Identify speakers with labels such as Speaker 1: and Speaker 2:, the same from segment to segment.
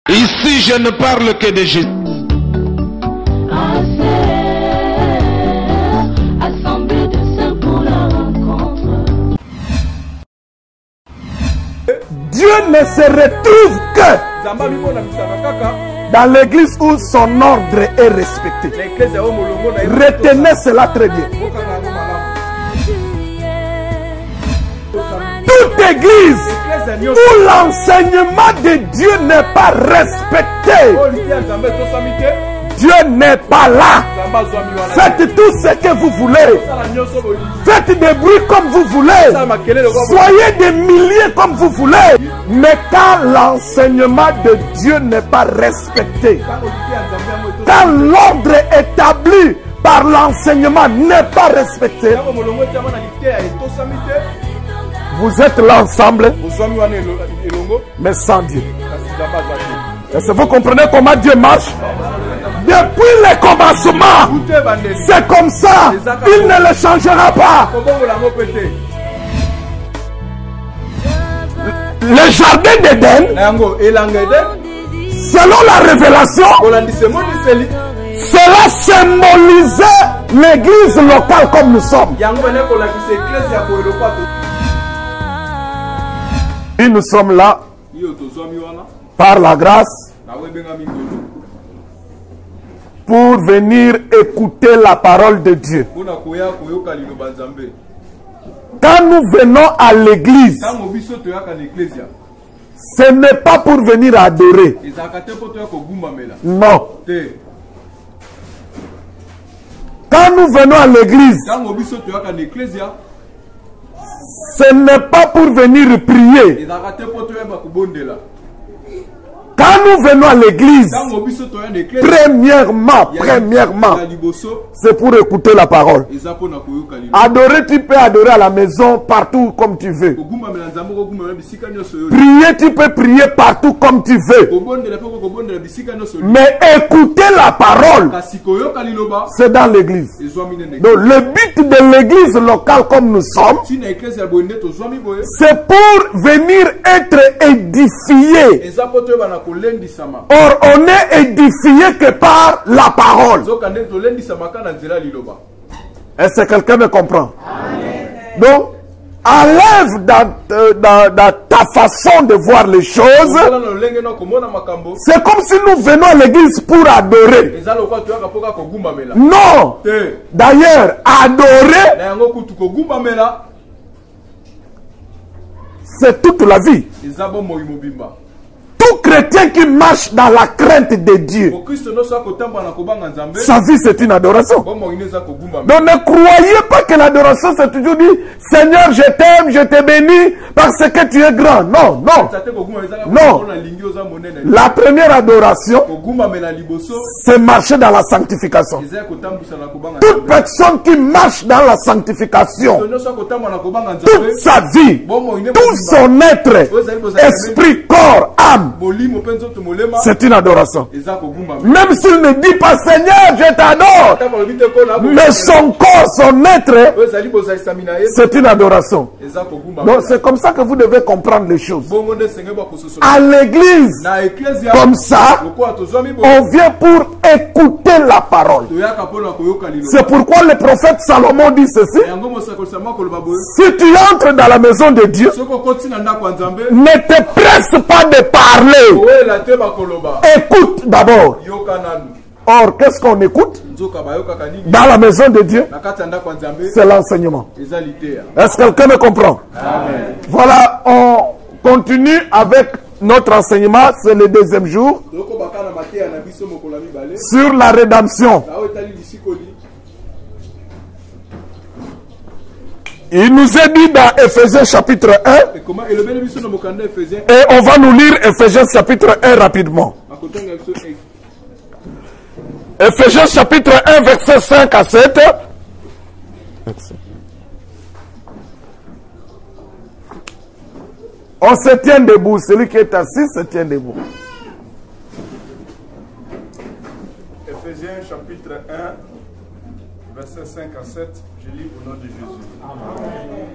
Speaker 1: Ici, je ne parle que de Jésus.
Speaker 2: Assemblée de saints pour la rencontre.
Speaker 3: Dieu ne se retrouve que dans l'église où son ordre est respecté. Retenez cela très bien. Toute église où l'enseignement de Dieu n'est pas respecté, Dieu n'est pas là. Faites tout ce que vous voulez. Faites des bruits comme vous voulez. Soyez des milliers comme vous voulez. Mais quand l'enseignement de Dieu n'est pas respecté, quand l'ordre établi par l'enseignement n'est pas respecté, vous êtes là ensemble, mais sans Dieu. Est-ce que vous comprenez comment Dieu marche? Depuis le commencement, c'est comme ça. Il ne le changera pas. Le jardin d'Éden, selon la révélation, cela symbolisait l'église locale comme nous sommes. Et nous sommes là par la grâce pour venir écouter la parole de Dieu. Quand nous venons à l'église, ce n'est pas pour venir adorer. Non. Quand nous venons à l'église, ce n'est pas pour venir prier. Quand nous venons à l'église, premièrement, c'est pour écouter la parole. Adorer, tu peux adorer à la maison, partout comme tu veux. Prier, tu peux prier partout comme tu veux. Mais écouter la parole, c'est dans l'église. Donc le but de l'église locale comme nous sommes, c'est pour venir être édifié. Or, on est édifié que par la parole. Est-ce que quelqu'un me comprend? Amen. Donc, enlève dans ta façon de voir les choses. C'est comme si nous venons à l'église pour adorer. Non. D'ailleurs, adorer, c'est toute la vie. Tout chrétien qui marche dans la crainte de Dieu, sa vie c'est une adoration. Donc ne croyez pas que l'adoration c'est toujours dit Seigneur je t'aime, je te bénis parce que tu es grand. Non, non. Non. La première adoration, c'est marcher dans la sanctification. Toute personne qui marche dans la sanctification, toute sa vie, tout son être, esprit, corps, âme, c'est une adoration. Même s'il ne dit pas Seigneur je t'adore, mais son corps, son être, c'est une adoration. Donc c'est comme ça que vous devez comprendre les choses. À l'église, comme ça, on vient pour écouter la parole. C'est pourquoi le prophète Salomon dit ceci: si tu entres dans la maison de Dieu, ne te presse pas de parler. Écoute d'abord. Or, qu'est-ce qu'on écoute dans la maison de Dieu? C'est l'enseignement. Est-ce que quelqu'un me comprend? Amen. Voilà, on continue avec notre enseignement. C'est le deuxième jour sur la rédemption. Il nous est dit dans Ephésiens chapitre 1, et on va nous lire Ephésiens chapitre 1 rapidement. Ephésiens chapitre 1 verset 5 à 7. On se tient debout, celui qui est assis se tient debout.
Speaker 4: Ephésiens chapitre 1 verset 5 à 7, je lis au nom de Jésus. Amen.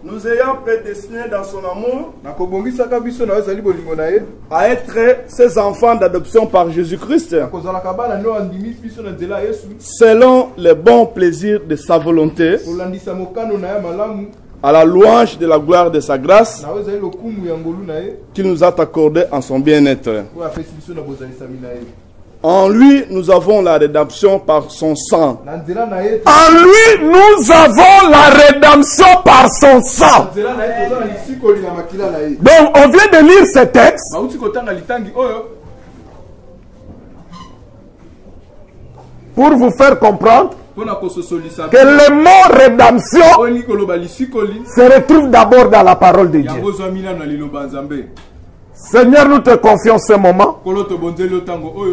Speaker 4: nous ayant prédestinés dans son amour à être ses enfants d'adoption par Jésus-Christ, selon les bons plaisirs de sa volonté, à la louange de la gloire de sa grâce qu'il nous a accordé en son bien-être. En lui, nous avons la rédemption par son sang.
Speaker 3: En lui, nous avons la rédemption par son sang. Donc, on vient de lire ce texte pour vous faire comprendre que le mot rédemption se retrouve d'abord dans la parole de Dieu. Seigneur, nous te confions ce moment.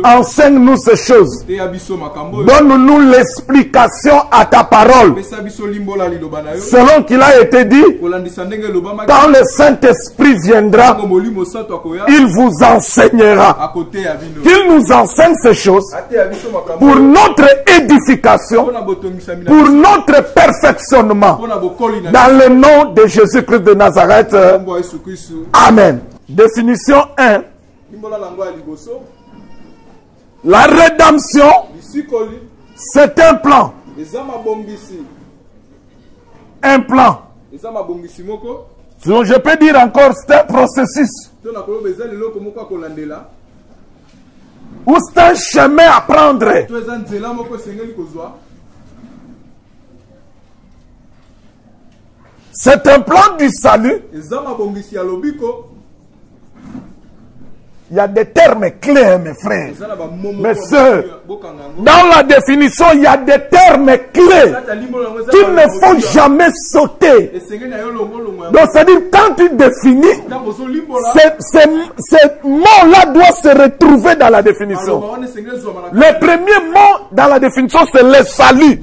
Speaker 3: Enseigne-nous ces choses. Donne-nous l'explication à ta parole. Selon qu'il a été dit, quand le Saint-Esprit viendra, il vous enseignera. Qu'il nous enseigne ces choses pour notre édification, pour notre perfectionnement. Dans le nom de Jésus-Christ de Nazareth. Amen. Définition 1. La rédemption, c'est un plan. Un plan. Donc je peux dire encore, c'est un processus. Ou c'est un chemin à prendre. C'est un plan du salut. Il y a des termes clés, mes frères, mes soeurs. Dans la définition, il y a des termes clés qu'il ne faut jamais sauter. Donc, c'est-à-dire, quand tu définis, ces mots-là doivent se retrouver dans la définition. Le premier mot dans la définition, c'est le salut.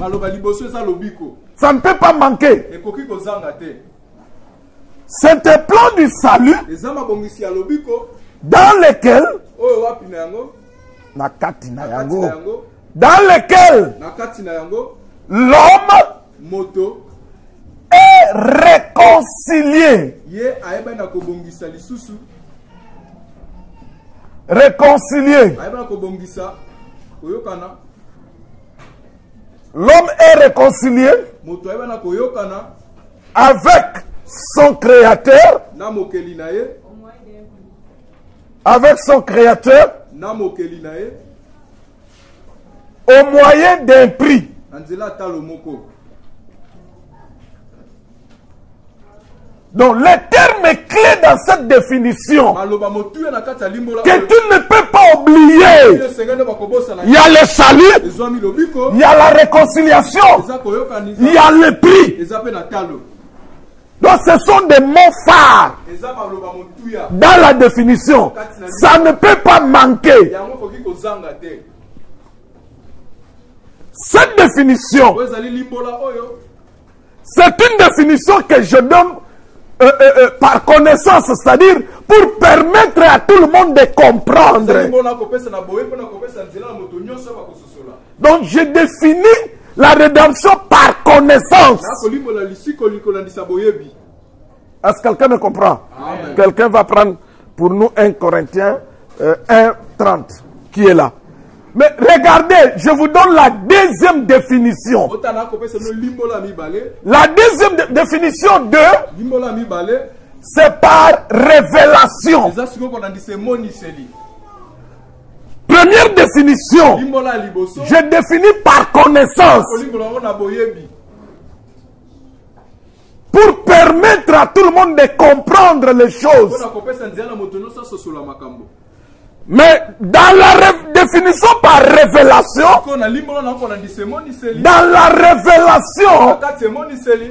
Speaker 3: Ça ne peut pas manquer. C'est un plan du salut dans lequel l'homme est réconcilié. Réconcilié. L'homme est réconcilié avec son créateur. Avec son créateur au moyen d'un prix. Donc les termes clés dans cette définition que tu ne peux pas oublier, il y a le salut, il y a la réconciliation, il y a le prix. Donc ce sont des mots phares dans la définition. Ça ne peut pas manquer. Cette définition, c'est une définition que je donne par connaissance, c'est-à-dire pour permettre à tout le monde de comprendre. Donc je définis la rédemption par connaissance. Est-ce que quelqu'un me comprend? Quelqu'un va prendre pour nous 1 Corinthiens 1:30 qui est là. Mais regardez, je vous donne la deuxième définition. La deuxième définition de c'est par révélation. Première définition, je définis par connaissance. Pour permettre à tout le monde de comprendre les choses. Mais dans la définition par révélation, dans la révélation,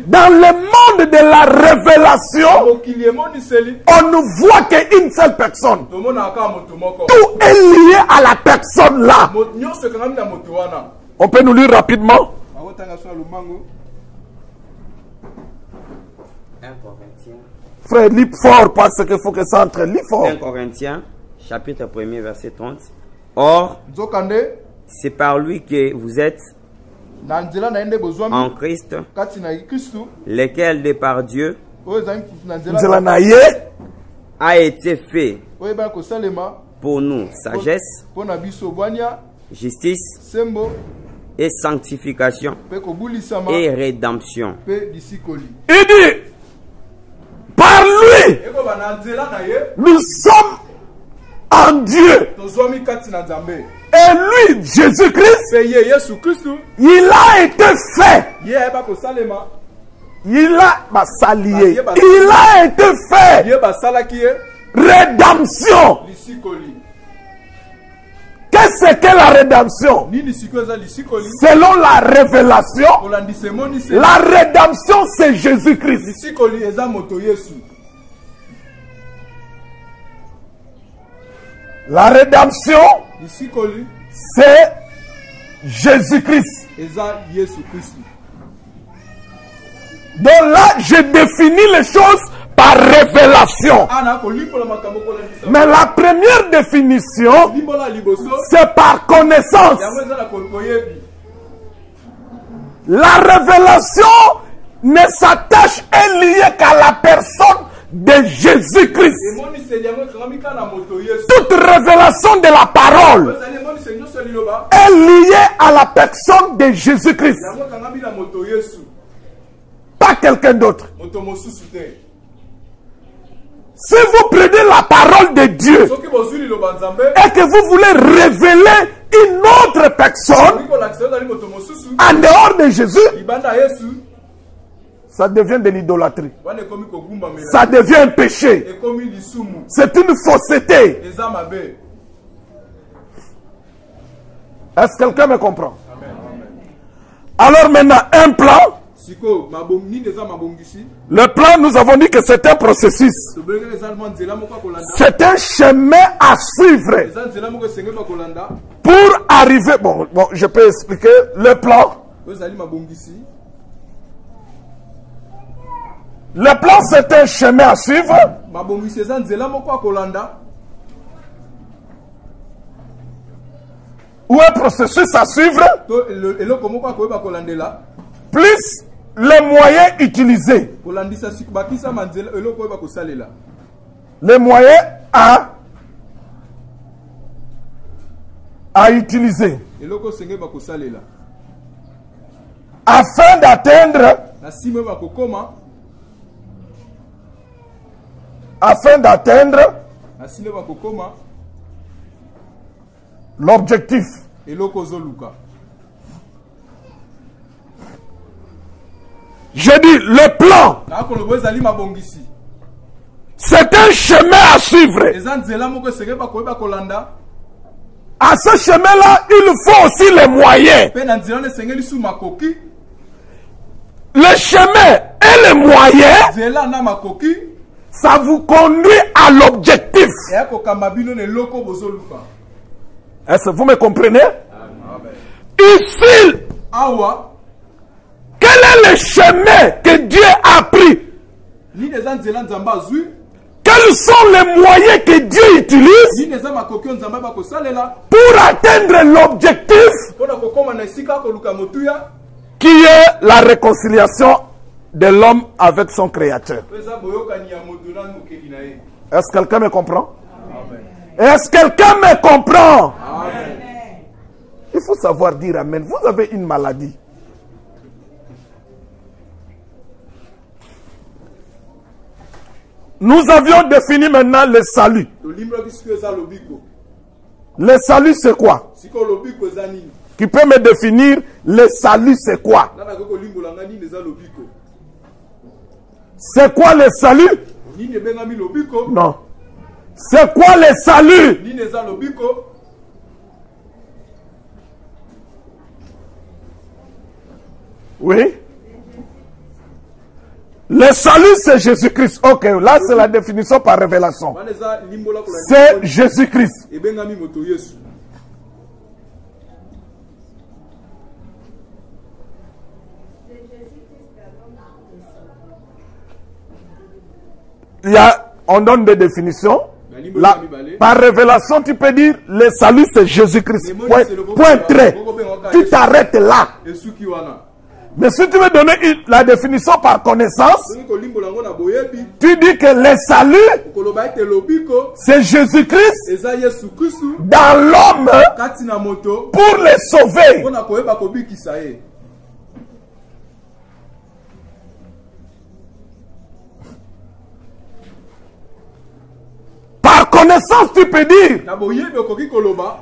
Speaker 3: dans le monde de la révélation, on ne voit qu'une seule personne. Tout est lié à la personne là. On peut nous lire rapidement?
Speaker 5: 1 Corinthiens.
Speaker 3: Frère, lis fort parce qu'il faut que ça entre. Lis fort.
Speaker 5: 1 Corinthiens, chapitre 1er, verset 30. Or, c'est par lui que vous êtes en Christ, lesquels de par Dieu a été fait pour nous sagesse, justice et sanctification et rédemption.
Speaker 3: Il dit, par lui, nous sommes en Dieu. Et lui, Jésus-Christ, il a été fait. Il a été fait. Rédemption. Qu'est-ce que la rédemption? Selon la révélation, la rédemption c'est Jésus-Christ. La rédemption c'est Jésus-Christ. Donc là, je définis les choses par révélation. Mais la première définition, c'est par connaissance. La révélation ne s'attache et liée qu'à la personne de Jésus-Christ. Toute révélation de la parole est liée à la personne de Jésus-Christ. Pas quelqu'un d'autre. Si vous prenez la parole de Dieu et que vous voulez révéler une autre personne en dehors de Jésus, ça devient de l'idolâtrie. Ça devient un péché. C'est une fausseté. Est-ce que quelqu'un me comprend? Alors maintenant, un plan. Le plan, nous avons dit que c'est un processus. C'est un chemin à suivre pour arriver. Bon, je peux expliquer le plan. Le plan, c'est un chemin à suivre. Ou un processus à suivre. Plus les moyens utilisés. Les moyens à utiliser. Afin d'atteindre l'objectif. Je dis le plan. C'est un chemin à suivre. À ce chemin-là, il faut aussi les moyens. Le chemin et les moyens, ça vous conduit à l'objectif. Est-ce que vous me comprenez? Ici, quel est le chemin que Dieu a pris? Quels sont les moyens que Dieu utilise pour atteindre l'objectif qui est la réconciliation de l'homme avec son Créateur? Est-ce que quelqu'un me comprend? Est-ce que quelqu'un me comprend? Amen. Il faut savoir dire Amen. Vous avez une maladie. Nous avions défini maintenant le salut. Le salut c'est quoi? Qui peut me définir le salut c'est quoi? C'est quoi le salut? Non. C'est quoi le salut? Oui. Le salut c'est Jésus-Christ. Ok, là c'est la définition par révélation. C'est Jésus-Christ. On donne des définitions. Là, par révélation, tu peux dire le salut c'est Jésus-Christ. Point trait. Tu t'arrêtes là. Mais si tu veux donner la définition par connaissance, tu dis que le salut, c'est Jésus-Christ dans l'homme pour les sauver. Par connaissance, tu peux dire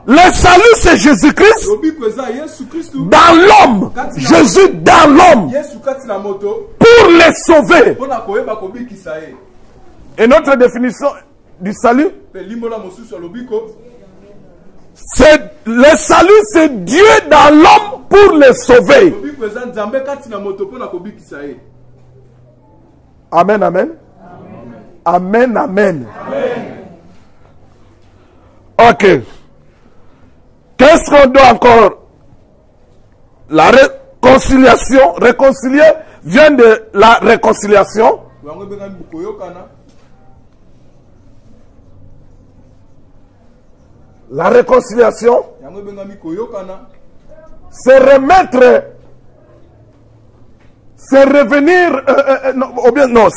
Speaker 3: le salut c'est Jésus-Christ dans l'homme. Jésus dans l'homme pour les sauver. Et notre définition du salut, c'est le salut c'est Dieu dans l'homme pour les sauver. Amen, amen. Amen, amen. Ok. Qu'est-ce qu'on doit encore? La réconciliation. Réconcilier vient de la réconciliation. La réconciliation, c'est remettre, c'est revenir, non, ou bien non,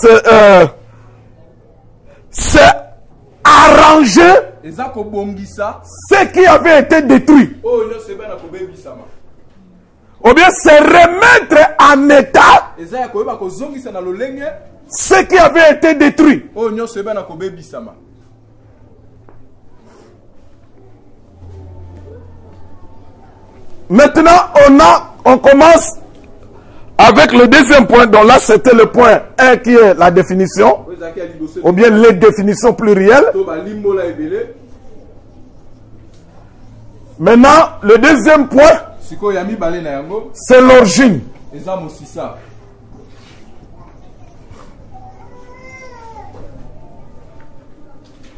Speaker 3: c'est arranger ce qui avait été détruit. Ou bien c'est remettre en état ce qui avait été détruit. Maintenant, on commence avec le deuxième point. Donc là, c'était le point 1 qui est la définition, ou bien les définitions plurielles. Maintenant, le deuxième point, c'est l'origine.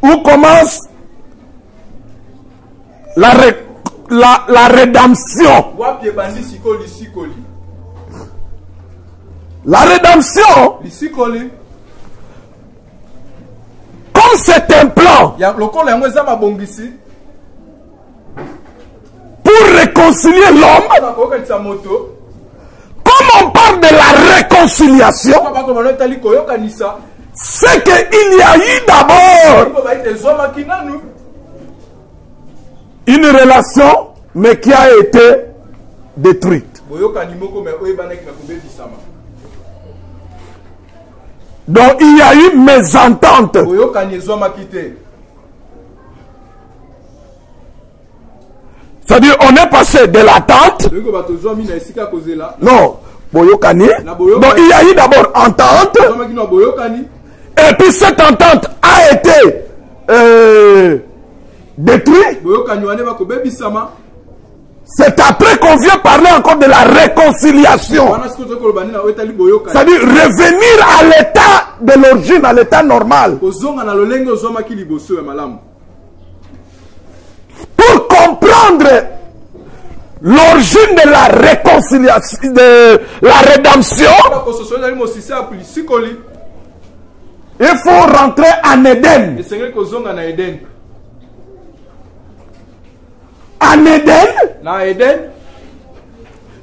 Speaker 3: Où commence la rédemption. La rédemption, comme c'est un plan pour réconcilier l'homme, comme on parle de la réconciliation, c'est qu'il y a eu d'abord une relation, mais qui a été détruite. Donc il y a eu mésentente. C'est-à-dire on est passé de l'attente. Non, boyokani. Donc il y a eu d'abord entente. Et puis cette entente a été détruite. C'est après qu'on vient parler encore de la réconciliation. C'est-à-dire revenir à l'état de l'origine, à l'état normal. Pour comprendre l'origine de la réconciliation, de la rédemption, il faut rentrer en Éden. En Éden,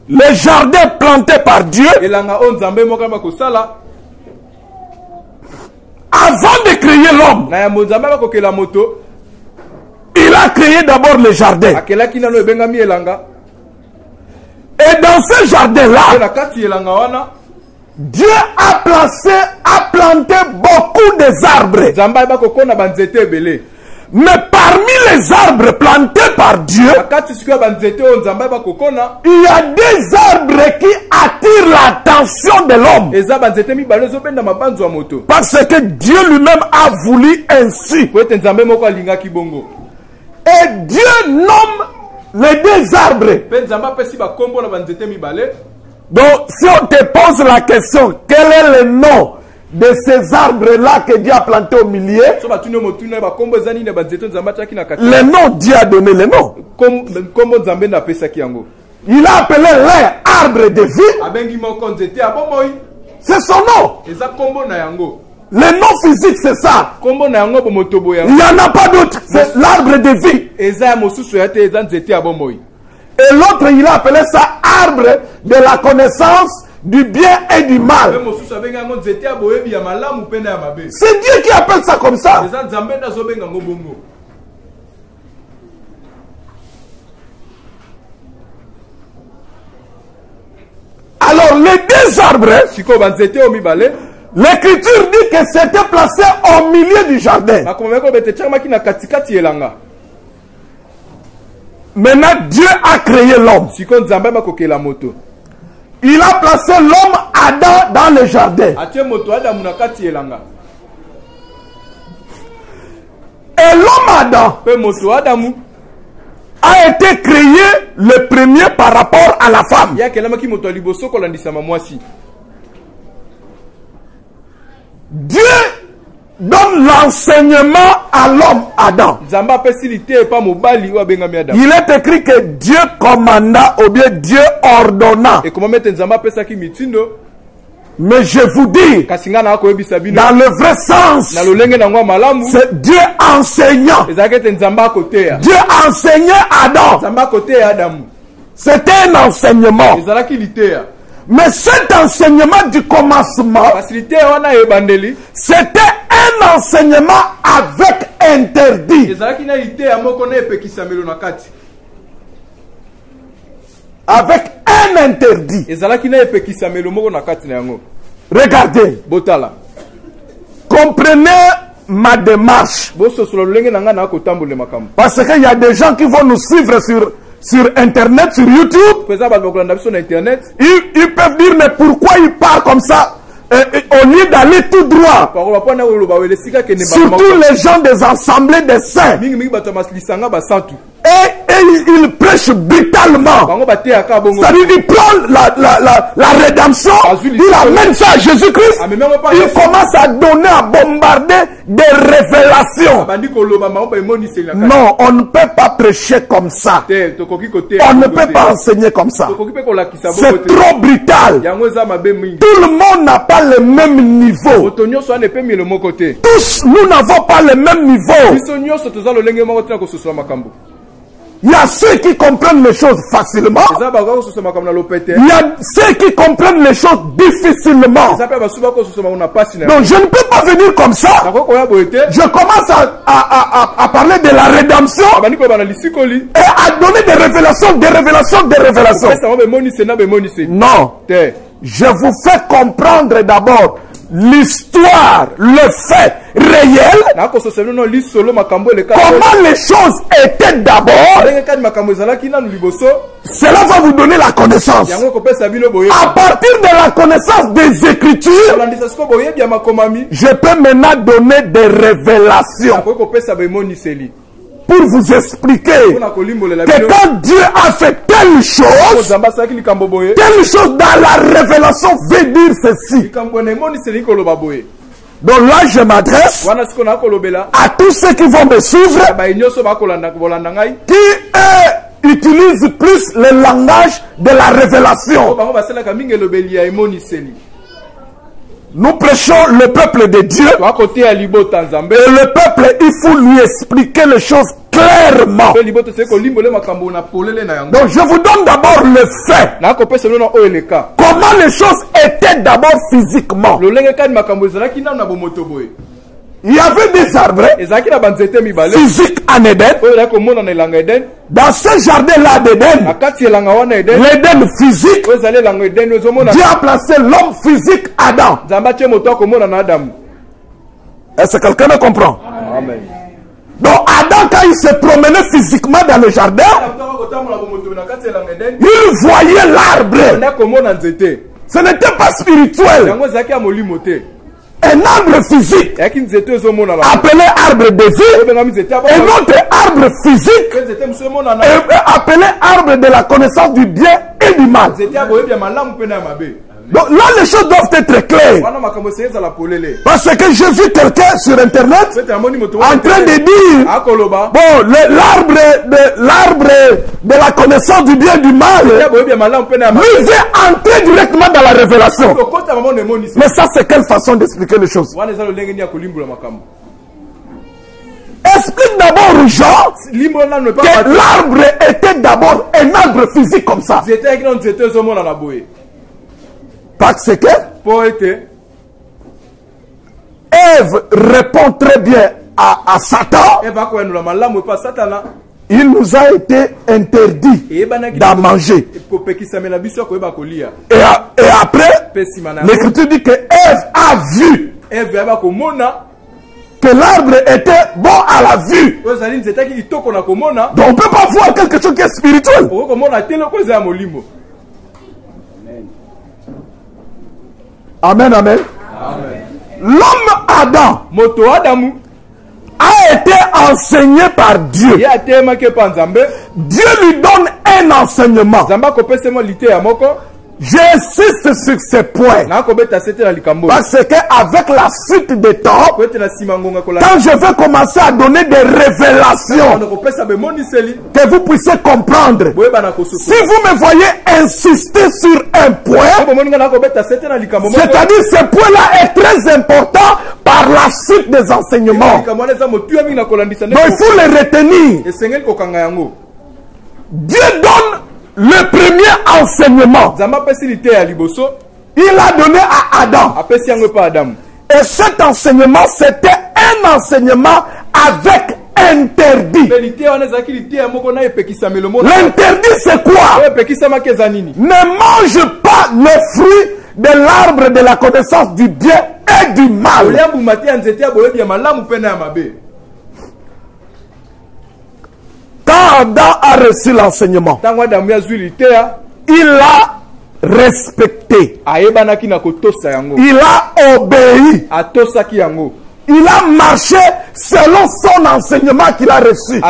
Speaker 3: le jardin planté par Dieu, avant de créer l'homme, il a créé d'abord le jardin. Et dans ce jardin-là, Dieu a planté beaucoup d'arbres. Mais parmi les arbres plantés par Dieu, il y a des arbres qui attirent l'attention de l'homme. Parce que Dieu lui-même a voulu ainsi. Et Dieu nomme les deux arbres. Donc si on te pose la question, quel est le nom de ces arbres-là que Dieu a plantés au milieu, le nom, Dieu a donné le nom. Il a appelé l'un arbre de vie. C'est son nom. Le nom physique, c'est ça. Il n'y en a pas d'autre. C'est l'arbre de vie. Et l'autre, il a appelé ça l'arbre de la connaissance du bien et du mal. C'est Dieu qui appelle ça comme ça. Alors les deux arbres, l'écriture dit que c'était placé au milieu du jardin. Maintenant Dieu a créé l'homme. Il a placé l'homme Adam dans le jardin. Et l'homme Adam a été créé le premier par rapport à la femme. Dieu donne l'enseignement à l'homme Adam. Il est écrit que Dieu commanda ou bien Dieu ordonna. Mais je vous dis, dans le vrai sens, c'est Dieu enseignant. Dieu enseignait Adam. C'était un enseignement. Mais cet enseignement du commencement, c'était un enseignement avec interdit. Avec un interdit. Regardez. Comprenez ma démarche. Parce qu'il y a des gens qui vont nous suivre sur Internet, sur YouTube. Ils peuvent dire, mais pourquoi il parle comme ça au lieu d'aller tout droit? Surtout les gens des assemblées des saints. Et il prêche brutalement. C'est-à-dire qu'il prend la rédemption, il amène ça à Jésus-Christ, il commence à donner, à bombarder des révélations. Non, on ne peut pas prêcher comme ça. On ne peut pas enseigner comme ça. C'est trop brutal. Tout le monde n'a pas le même niveau. Tous, nous n'avons pas le même niveau. Il y a ceux qui comprennent les choses facilement. Il y a ceux qui comprennent les choses difficilement. Donc je ne peux pas venir comme ça. Je commence à parler de la rédemption et à donner des révélations, des révélations, des révélations. Non. Je vous fais comprendre d'abord l'histoire, le fait réel, comment les choses étaient d'abord. Cela va vous donner la connaissance. À partir de la connaissance des Écritures, je peux maintenant donner des révélations pour vous expliquer que quand Dieu a fait telle chose dans la révélation veut dire ceci. Donc là, je m'adresse à tous ceux qui vont me suivre, qui utilisent plus le langage de la révélation. Nous prêchons le peuple de Dieu. Et le peuple, il faut lui expliquer les choses clairement. Donc je vous donne d'abord le fait. Comment les choses étaient d'abord physiquement. Il y avait des arbres physiques en Éden. Dans ce jardin-là d'Éden, l'Éden physique, Dieu a placé l'homme physique Adam. Est-ce que quelqu'un me comprend? Amen. Donc Adam, quand il se promenait physiquement dans le jardin, il voyait l'arbre. Ce n'était pas spirituel. Un arbre physique appelé arbre de vie, un autre arbre physique appelé arbre de la connaissance du bien et du mal. Donc là, les choses doivent être claires. Parce que j'ai vu quelqu'un sur Internet en train de dire, bon, l'arbre de la connaissance du bien et du mal, lui vient entrer directement dans la révélation. Mais ça, c'est quelle façon d'expliquer les choses? Explique d'abord aux gens que l'arbre était d'abord un arbre physique comme ça. Parce que Ève répond très bien à Satan. Il nous a été interdit d'en manger. Et après, l'Écriture dit que Ève a vu que l'arbre était bon à la vue. Donc on ne peut pas voir quelque chose qui est spirituel. Amen, amen. L'homme Adam a été enseigné par Dieu. Dieu lui donne un enseignement. J'insiste sur ces points. Parce qu'avec la suite des temps, quand je vais commencer à donner des révélations, que vous puissiez comprendre. Si vous me voyez insister sur un point, c'est-à-dire ce point-là est très important par la suite des enseignements. Donc il faut les retenir. Dieu donne le premier enseignement. Il a donné à Adam. Et cet enseignement, c'était un enseignement avec interdit. L'interdit, c'est quoi? Ne mange pas le fruit de l'arbre de la connaissance du bien et du mal. Quand Adam a reçu l'enseignement, il a respecté. Il a obéi. Il a marché selon son enseignement qu'il a reçu.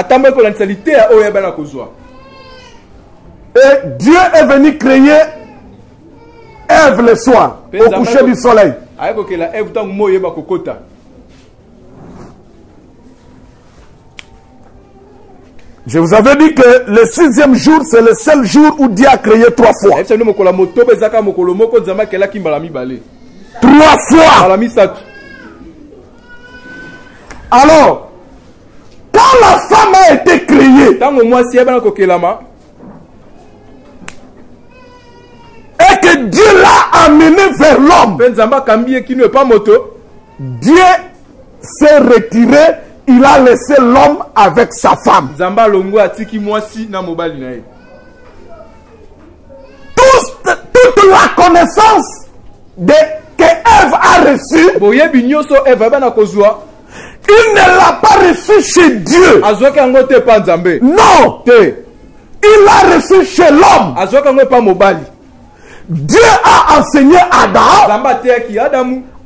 Speaker 3: Et Dieu est venu créer Ève le soir, au coucher du soleil. Je vous avais dit que le 6e jour, c'est le seul jour où Dieu a créé 3 fois. 3 fois. Alors, quand la femme a été créée, et que Dieu l'a amené vers l'homme, Dieu s'est retiré. Il a laissé l'homme avec sa femme. Toute la connaissance que Ève a reçue, il ne l'a pas reçue chez Dieu. Non. Il l'a reçue chez l'homme. Dieu a enseigné Adam.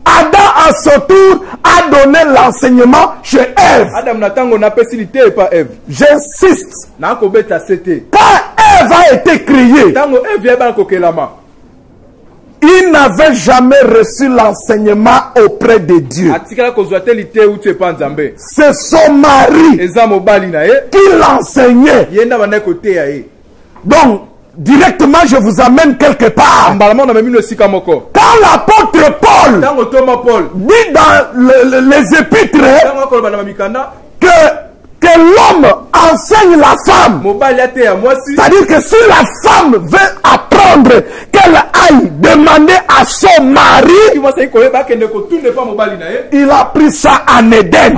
Speaker 3: Adam, à son tour, a donné l'enseignement chez Ève. J'insiste. Quand Ève a été créée, il n'avait jamais reçu l'enseignement auprès de Dieu. C'est son mari qui l'enseignait. Donc, directement, je vous amène quelque part. Quand l'apôtre Paul dit dans les épîtres que l'homme enseigne la femme, c'est-à-dire que si la femme veut apprendre, qu'elle aille demander à son mari, il a pris ça en Éden.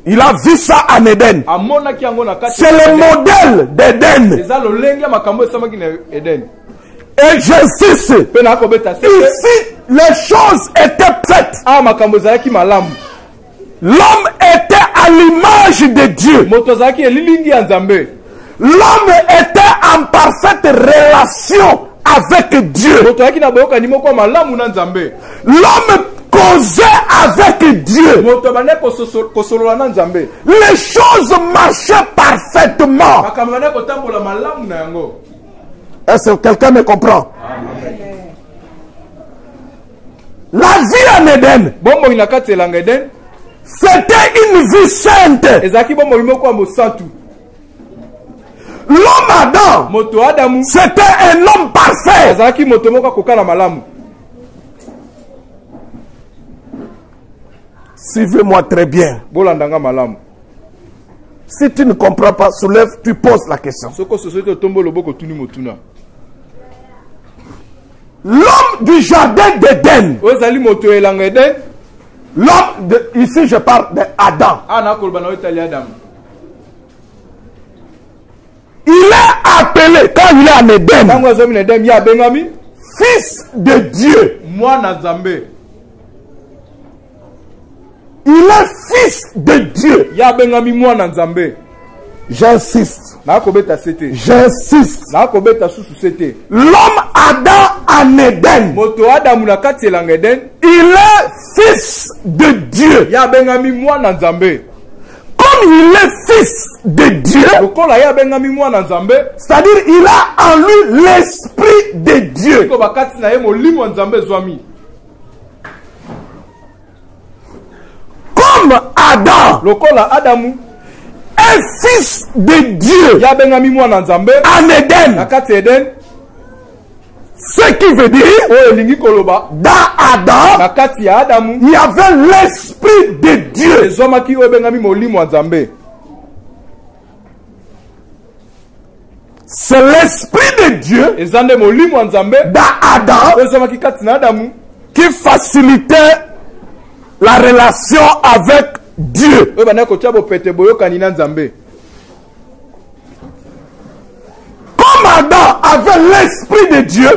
Speaker 3: Il a vu ça en Éden. C'est le modèle d'Éden. Et j'insiste, ici les choses étaient prêtes. L'homme était à l'image de Dieu. L'homme était en parfaite relation avec Dieu. L'homme causait avec Dieu. Les choses marchaient parfaitement. Est-ce que quelqu'un me comprend? La vie en Éden, c'était une vie sainte. L'homme Adam, c'était un homme parfait. Suivez-moi très bien. Si tu ne comprends pas, soulève, tu poses la question. L'homme du jardin d'Éden. L'homme de... Ici, je parle d'Adam. Il est appelé, quand il est en Éden, fils de Dieu. Il est fils de Dieu. J'insiste. J'insiste. L'homme Adam en Éden. Il est fils de Dieu. Comme il est fils de Dieu, c'est-à-dire il a en lui l'esprit de Dieu. Comme Adam est fils de Dieu en Éden, ce qui veut dire dans Adam il y avait l'esprit de Dieu. C'est l'esprit de Dieu dans Adam qui facilitait la relation avec Dieu. Comme Adam avait l'esprit de Dieu,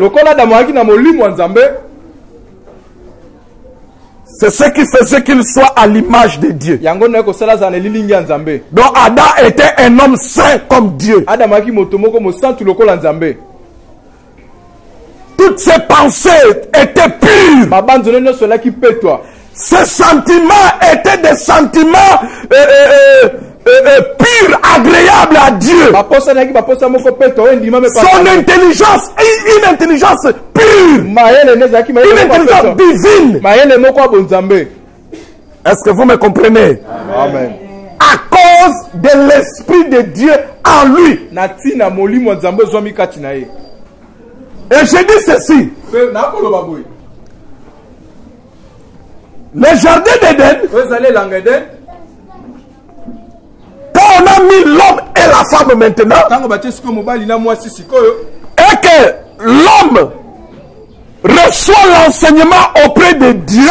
Speaker 3: c'est ce qui faisait qu'il soit à l'image de Dieu. Donc Adam était un homme saint comme Dieu. Toutes ses pensées étaient pures. Ses sentiments étaient des sentiments purs, agréables à Dieu. Son intelligence, une intelligence pure, une intelligence divine. Est-ce que vous me comprenez?
Speaker 4: Amen.
Speaker 3: À cause de l'esprit de Dieu en lui. Et je dis ceci. Le jardin d'Éden, quand on a mis l'homme et la femme maintenant, et que l'homme reçoit l'enseignement auprès de Dieu,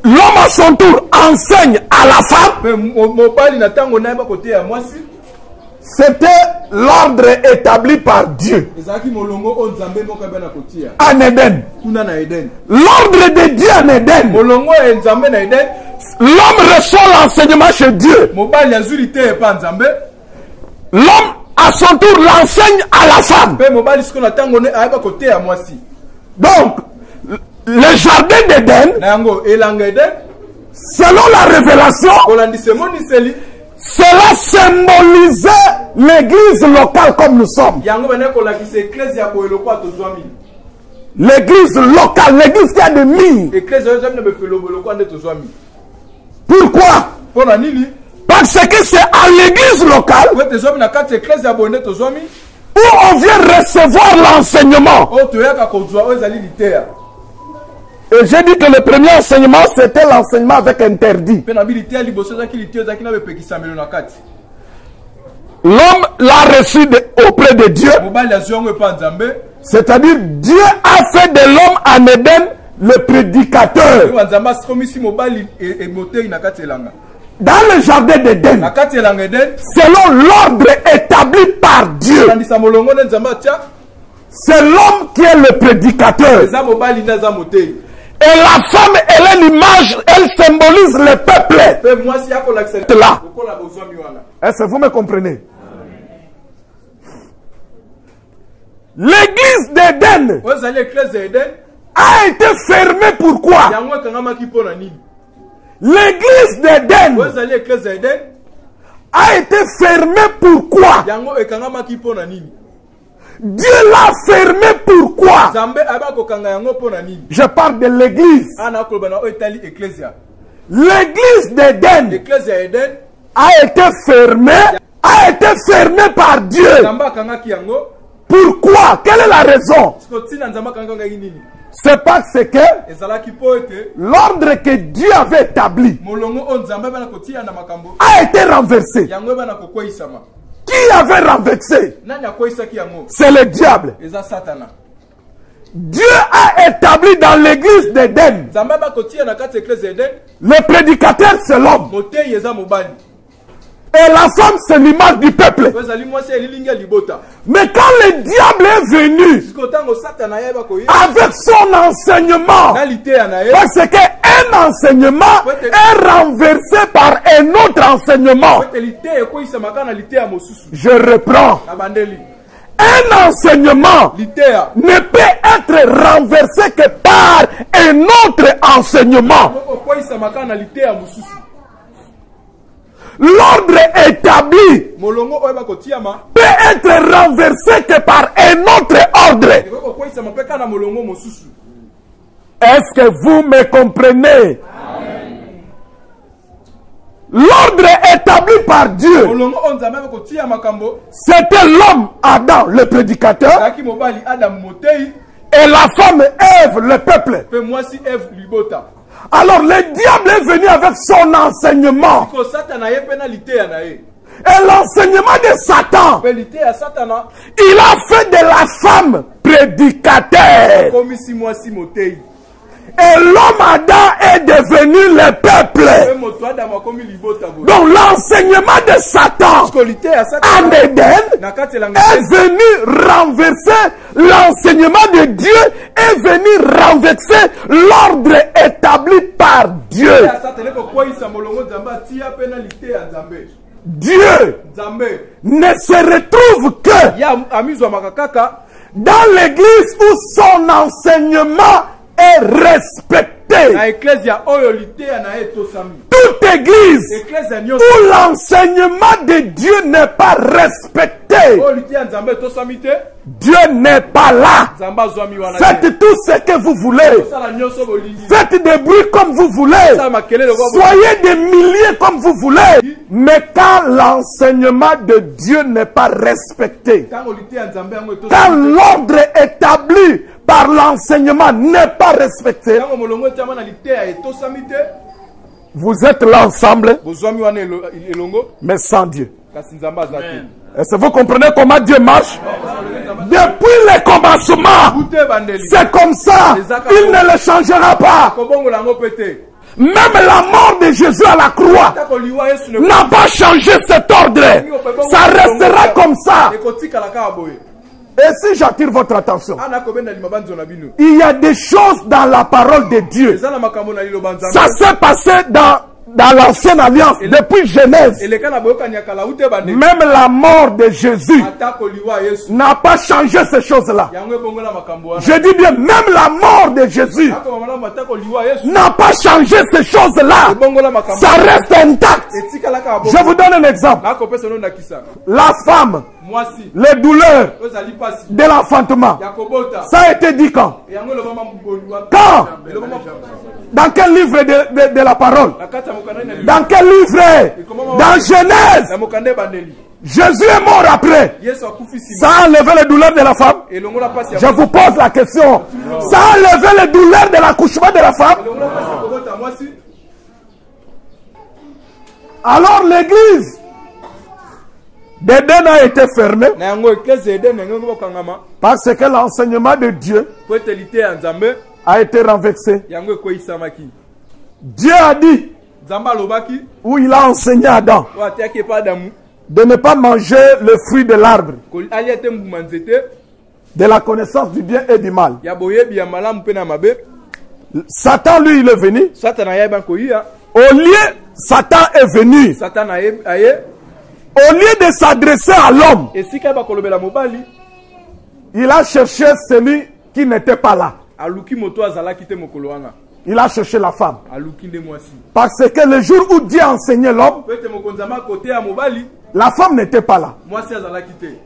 Speaker 3: l'homme à son tour enseigne à la femme. C'était l'ordre établi par Dieu en Éden. L'ordre de Dieu en Éden. L'homme reçoit l'enseignement chez Dieu. L'homme à son tour l'enseigne à la femme. Donc, le jardin d'Éden, selon la révélation, cela symbolisait l'église locale comme nous sommes. L'église locale, l'église qui a des mines. Pourquoi? Parce que c'est à l'église locale où on vient recevoir l'enseignement. Et j'ai dit que le premier enseignement, c'était l'enseignement avec interdit. L'homme l'a reçu auprès de Dieu. C'est-à-dire, Dieu a fait de l'homme en Éden le prédicateur. Dans le jardin d'Éden, selon l'ordre établi par Dieu, c'est l'homme qui est le prédicateur. Et la femme, elle est l'image, elle symbolise le peuple. Là. Est-ce que vous me comprenez? L'église d'Éden a été fermée. Pourquoi? L'église d'Éden a été fermée. Pourquoi? Dieu l'a fermé. Pourquoi? Je parle de l'église. L'église d'Éden a été fermée par Dieu. Pourquoi? Quelle est la raison? C'est parce que l'ordre que Dieu avait établi a été renversé. Qui avait renversé? C'est le diable. Dieu a établi dans l'église d'Éden. Le prédicateur, c'est l'homme. Et la femme, c'est l'image du peuple. Mais quand le diable est venu avec son enseignement, parce qu'un enseignement est renversé par un autre enseignement. Je reprends. Un enseignement ne peut être renversé que par un autre enseignement. L'ordre établi peut être renversé que par un autre ordre. Est-ce que vous me comprenez? L'ordre établi par Dieu, c'était l'homme Adam, le prédicateur, et la femme Ève, le peuple. Alors le diable est venu avec son enseignement. Et l'enseignement de Satan, il a fait de la femme prédicateur. Et l'homme Adam est devenu le peuple. Donc l'enseignement de Satan en Éden est venu renverser l'enseignement de Dieu, est venu renverser l'ordre établi par Dieu. Dieu ne se retrouve que dans l'église où son enseignement est respecté. Toute église où l'enseignement de Dieu n'est pas respecté, Dieu n'est pas là. Faites tout ce que vous voulez. Faites des bruits comme vous voulez. Soyez des milliers comme vous voulez. Mais quand l'enseignement de Dieu n'est pas respecté, quand l'ordre établi par l'enseignement n'est pas respecté, vous êtes là ensemble, mais sans Dieu. Est-ce que vous comprenez comment Dieu marche? Depuis le commencement, c'est comme ça. Il ne le changera pas. Même la mort de Jésus à la croix n'a pas changé cet ordre. Ça restera comme ça. Et si j'attire votre attention, il y a des choses dans la parole de Dieu. Ça s'est passé dans l'ancienne alliance, depuis Genèse. Même la mort de Jésus n'a pas changé ces choses-là. Je dis bien, même la mort de Jésus n'a pas changé ces choses-là. Ça reste intact. Je vous donne un exemple. La femme, les douleurs de l'enfantement, ça a été dit quand? Quand? Dans quel livre de la parole? Dans quel livre? Dans Genèse. Jésus est mort après. Ça a enlevé les douleurs de la femme. Je vous pose la question. Ça a enlevé les douleurs de l'accouchement de la femme. Alors l'église d'Éden a été fermée parce que l'enseignement de Dieu a été renversé. Dieu a dit, où il a enseigné à Adam de ne pas manger le fruit de l'arbre de la connaissance du bien et du mal. Satan, lui, il est venu. Au lieu, Satan est venu. Au lieu de s'adresser à l'homme, il a cherché celui qui n'était pas là. Il a cherché la femme. Parce que le jour où Dieu enseignait l'homme, la femme n'était pas là.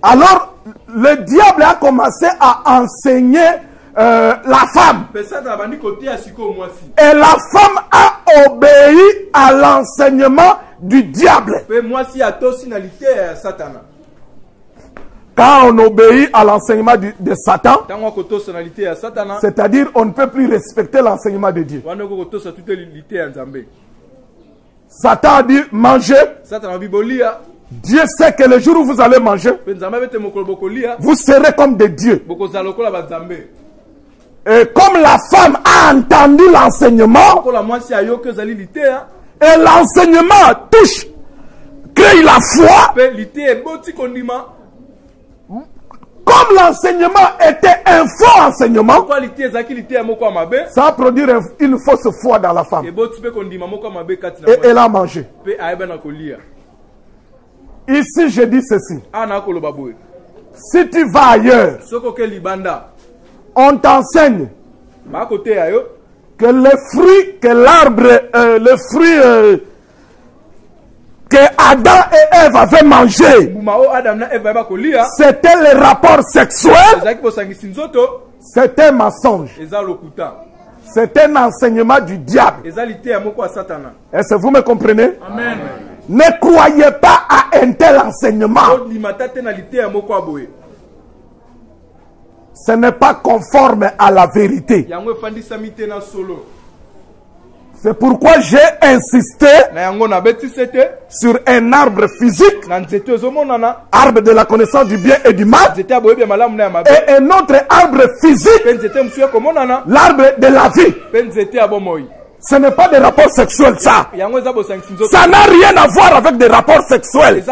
Speaker 3: Alors, le diable a commencé à enseigner la femme. Et la femme a obéi à l'enseignement du diable. Quand on obéit à l'enseignement de Satan,
Speaker 4: tango kotosonalité ya Satana,
Speaker 3: c'est-à-dire on ne peut plus respecter l'enseignement de Dieu.
Speaker 4: wana kotosa tutalité ya Nzambe.
Speaker 3: Satan a dit manger.
Speaker 4: Satana bibolia.
Speaker 3: Dieu sait que le jour où vous allez manger, vous serez comme des dieux. Et comme la femme a entendu l'enseignement, et l'enseignement touche, crée la foi, comme l'enseignement était un faux enseignement, ça a produit une fausse foi dans la femme. Et elle a mangé. Ici, je dis ceci. Si tu vas ailleurs, on t'enseigne que le fruit, que l'arbre, le fruit que Adam et Ève avaient mangé, c'était le rapport sexuel, c'était un mensonge. C'est un enseignement du diable. Est-ce que vous me comprenez?
Speaker 4: Amen.
Speaker 3: Ne croyez pas à un tel enseignement. Ce n'est pas conforme à la vérité. C'est pourquoi j'ai insisté sur un arbre physique, arbre de la connaissance du bien et du mal, et un autre arbre physique, l'arbre de la vie. Ce n'est pas des rapports sexuels, ça. Ça n'a rien à voir avec des rapports sexuels.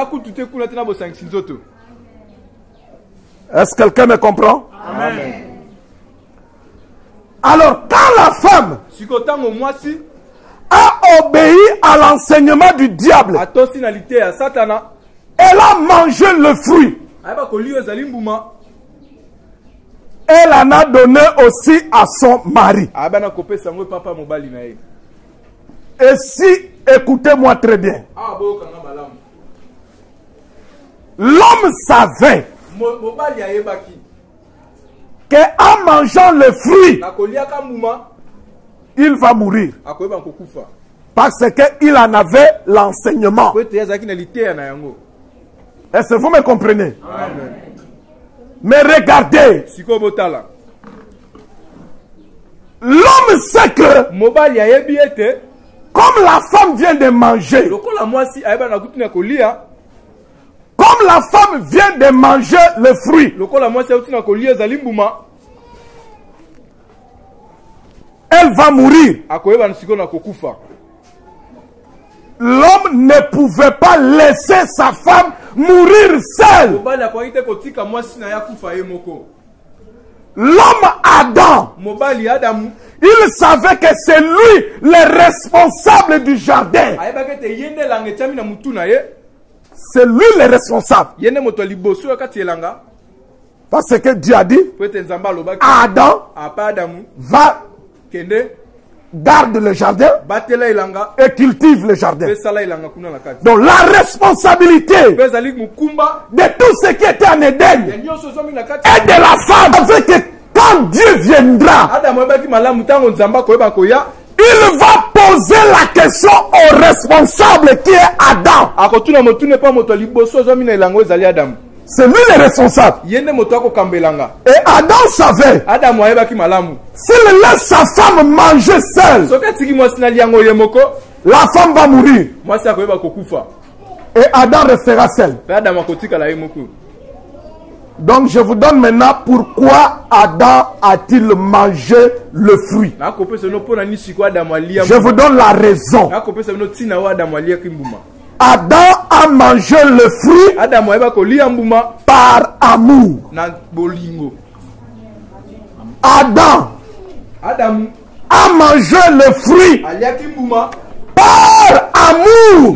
Speaker 3: Est-ce que quelqu'un me comprend?
Speaker 4: Amen.
Speaker 3: Alors, quand la femme a obéi à l'enseignement du diable, elle a mangé le fruit. Elle en a donné aussi à son mari. Et si, écoutez-moi très bien, l'homme savait qu'en mangeant le fruit, il va mourir. Parce qu'il en avait l'enseignement. Est-ce que vous me comprenez?
Speaker 4: Amen.
Speaker 3: Mais regardez, l'homme sait que comme la femme vient de manger, comme la femme vient de manger le fruit, elle va mourir. L'homme ne pouvait pas laisser sa femme mourir seule. L'homme Adam, il savait que c'est lui le responsable du jardin. C'est lui le responsable. Parce que Dieu a dit, Adam va garde le jardin et cultive le jardin. Donc la responsabilité de tout ce qui était en Éden est de la femme. Avec que quand Dieu viendra, il va poser la question au responsable qui est Adam. C'est lui le responsable. Et Adam savait, s'il laisse sa femme manger seule, la femme va mourir. Et Adam restera seul. Donc je vous donne maintenant pourquoi Adam a-t-il mangé le fruit. Je vous donne la raison. Adam a mangé le fruit par amour. Adam a mangé le fruit par amour.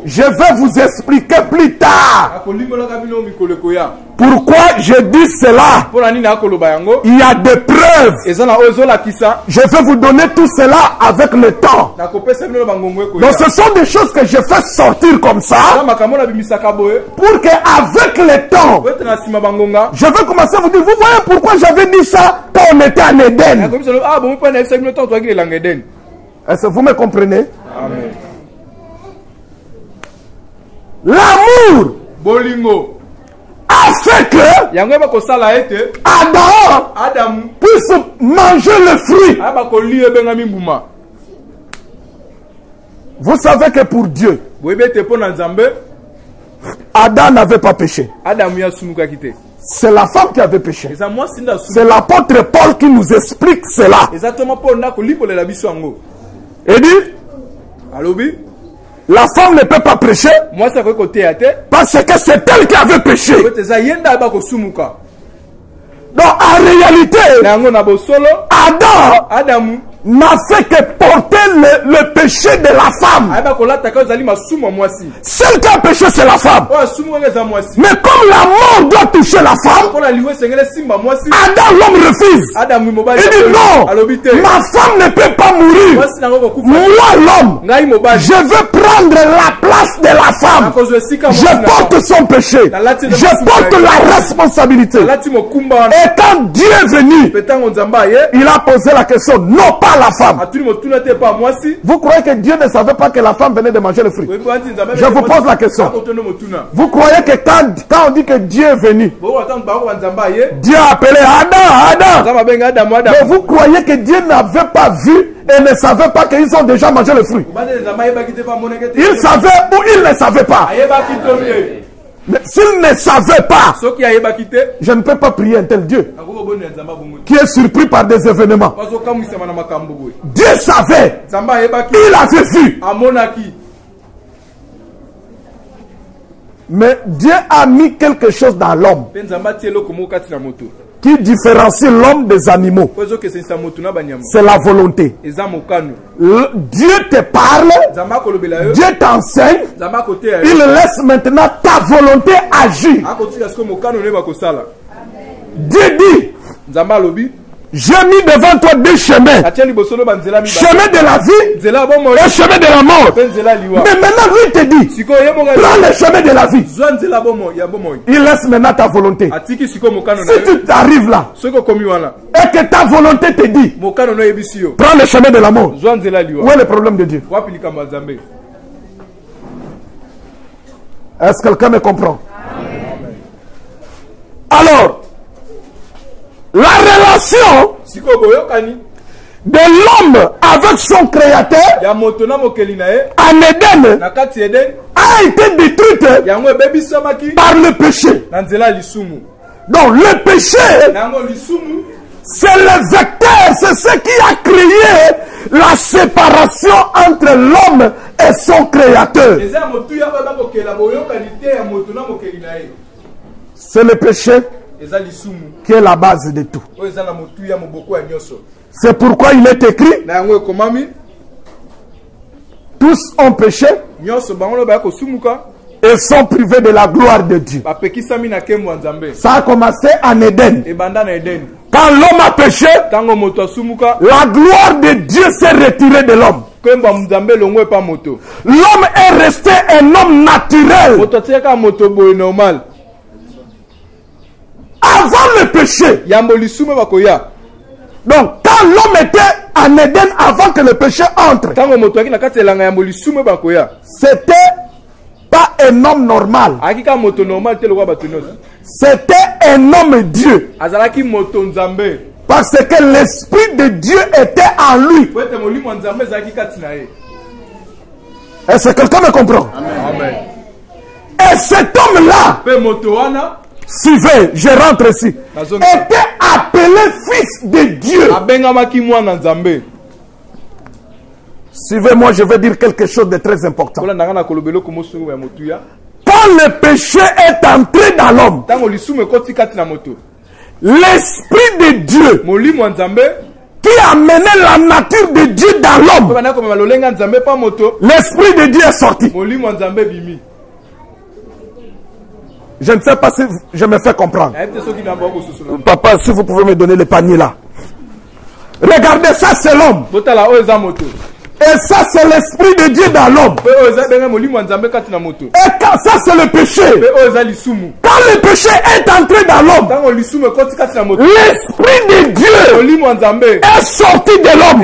Speaker 3: Je vais vous expliquer plus tard pourquoi je dis cela. Il y a des preuves. Je vais vous donner tout cela avec le temps. Donc ce sont des choses que je fais sortir comme ça pour que avec le temps, je vais commencer à vous dire, vous voyez pourquoi j'avais dit ça quand on était en Éden. Est-ce que vous me comprenez?
Speaker 4: Amen.
Speaker 3: L'amour a fait que Adam puisse manger le fruit. Vous savez que pour Dieu, Adam n'avait pas péché. C'est la femme qui avait péché. C'est l'apôtre Paul qui nous explique cela. Il dit, la femme ne peut pas pécher parce que c'est elle qui avait péché. Donc en réalité, Adam n'a fait que porter le péché de la femme. Celle qui a péché, c'est la femme. Mais comme la mort doit toucher la femme, Adam, l'homme, refuse. Il dit non, ma femme ne peut pas mourir. Moi, l'homme, je veux prendre la place de la femme. Je porte son péché. Je porte la responsabilité. Et quand Dieu est venu, il a posé la question, non pas la femme. Vous croyez que Dieu ne savait pas que la femme venait de manger le fruit? Je vous pose la question. Vous croyez que quand on dit que Dieu est venu, Dieu a appelé Adam. Mais vous croyez que Dieu n'avait pas vu et ne savait pas qu'ils ont déjà mangé le fruit? Il savait ou il ne savait pas? Mais s'il ne savait pas, je ne peux pas prier un tel Dieu qui est surpris par des événements. Dieu savait, il avait vu. Mais Dieu a mis quelque chose dans l'homme qui différencie l'homme des animaux. C'est la volonté. Dieu te parle, Dieu t'enseigne, il laisse maintenant ta volonté agir. Dieu dit, j'ai mis devant toi deux chemins. Chemin de la vie et chemin de la mort. Mais maintenant lui te dit, prends le chemin de la vie. Il laisse maintenant ta volonté. Si tu arrives là et que ta volonté te dit, prends le chemin de la mort, où est le problème de Dieu? Est-ce que quelqu'un me comprend? Alors, la relation de l'homme avec son créateur en Éden a été détruite par le péché. Donc le péché, c'est le vecteur, c'est ce qui a créé la séparation entre l'homme et son créateur. C'est le péché qui est la base de tout. C'est pourquoi il est écrit, tous ont péché et sont privés de la gloire de Dieu. Ça a commencé en Éden. Quand l'homme a péché, la gloire de Dieu s'est retirée de l'homme. L'homme est resté un homme naturel. Avant le péché. Donc, quand l'homme était en Éden avant que le péché entre, c'était pas un homme normal. C'était un homme Dieu. Parce que l'esprit de Dieu était en lui. Est-ce que quelqu'un me comprend? Amen. Et cet homme-là, suivez, je rentre ici, était appelé fils de Dieu. Suivez-moi, je vais dire quelque chose de très important. Quand le péché est entré dans l'homme, l'esprit de Dieu qui a mené la nature de Dieu dans l'homme, l'esprit de Dieu est sorti. Je ne sais pas si je me fais comprendre. Papa, si vous pouvez me donner le panier là. Regardez, ça c'est l'homme. Et ça c'est l'esprit de Dieu dans l'homme. Et quand ça c'est le péché. Quand le péché est entré dans l'homme, l'esprit de Dieu est sorti de l'homme.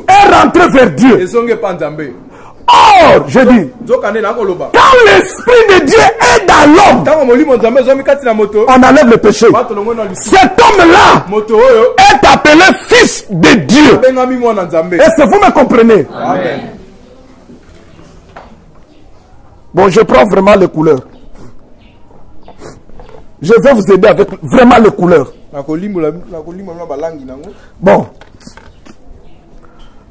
Speaker 3: Est rentré vers Dieu. Or, je dis, quand l'Esprit de Dieu est dans l'homme, on enlève le péché. Cet homme-là est appelé fils de Dieu. Est-ce que vous me comprenez?
Speaker 4: Amen.
Speaker 3: Bon, je prends vraiment les couleurs. Je vais vous aider avec vraiment les couleurs. Bon.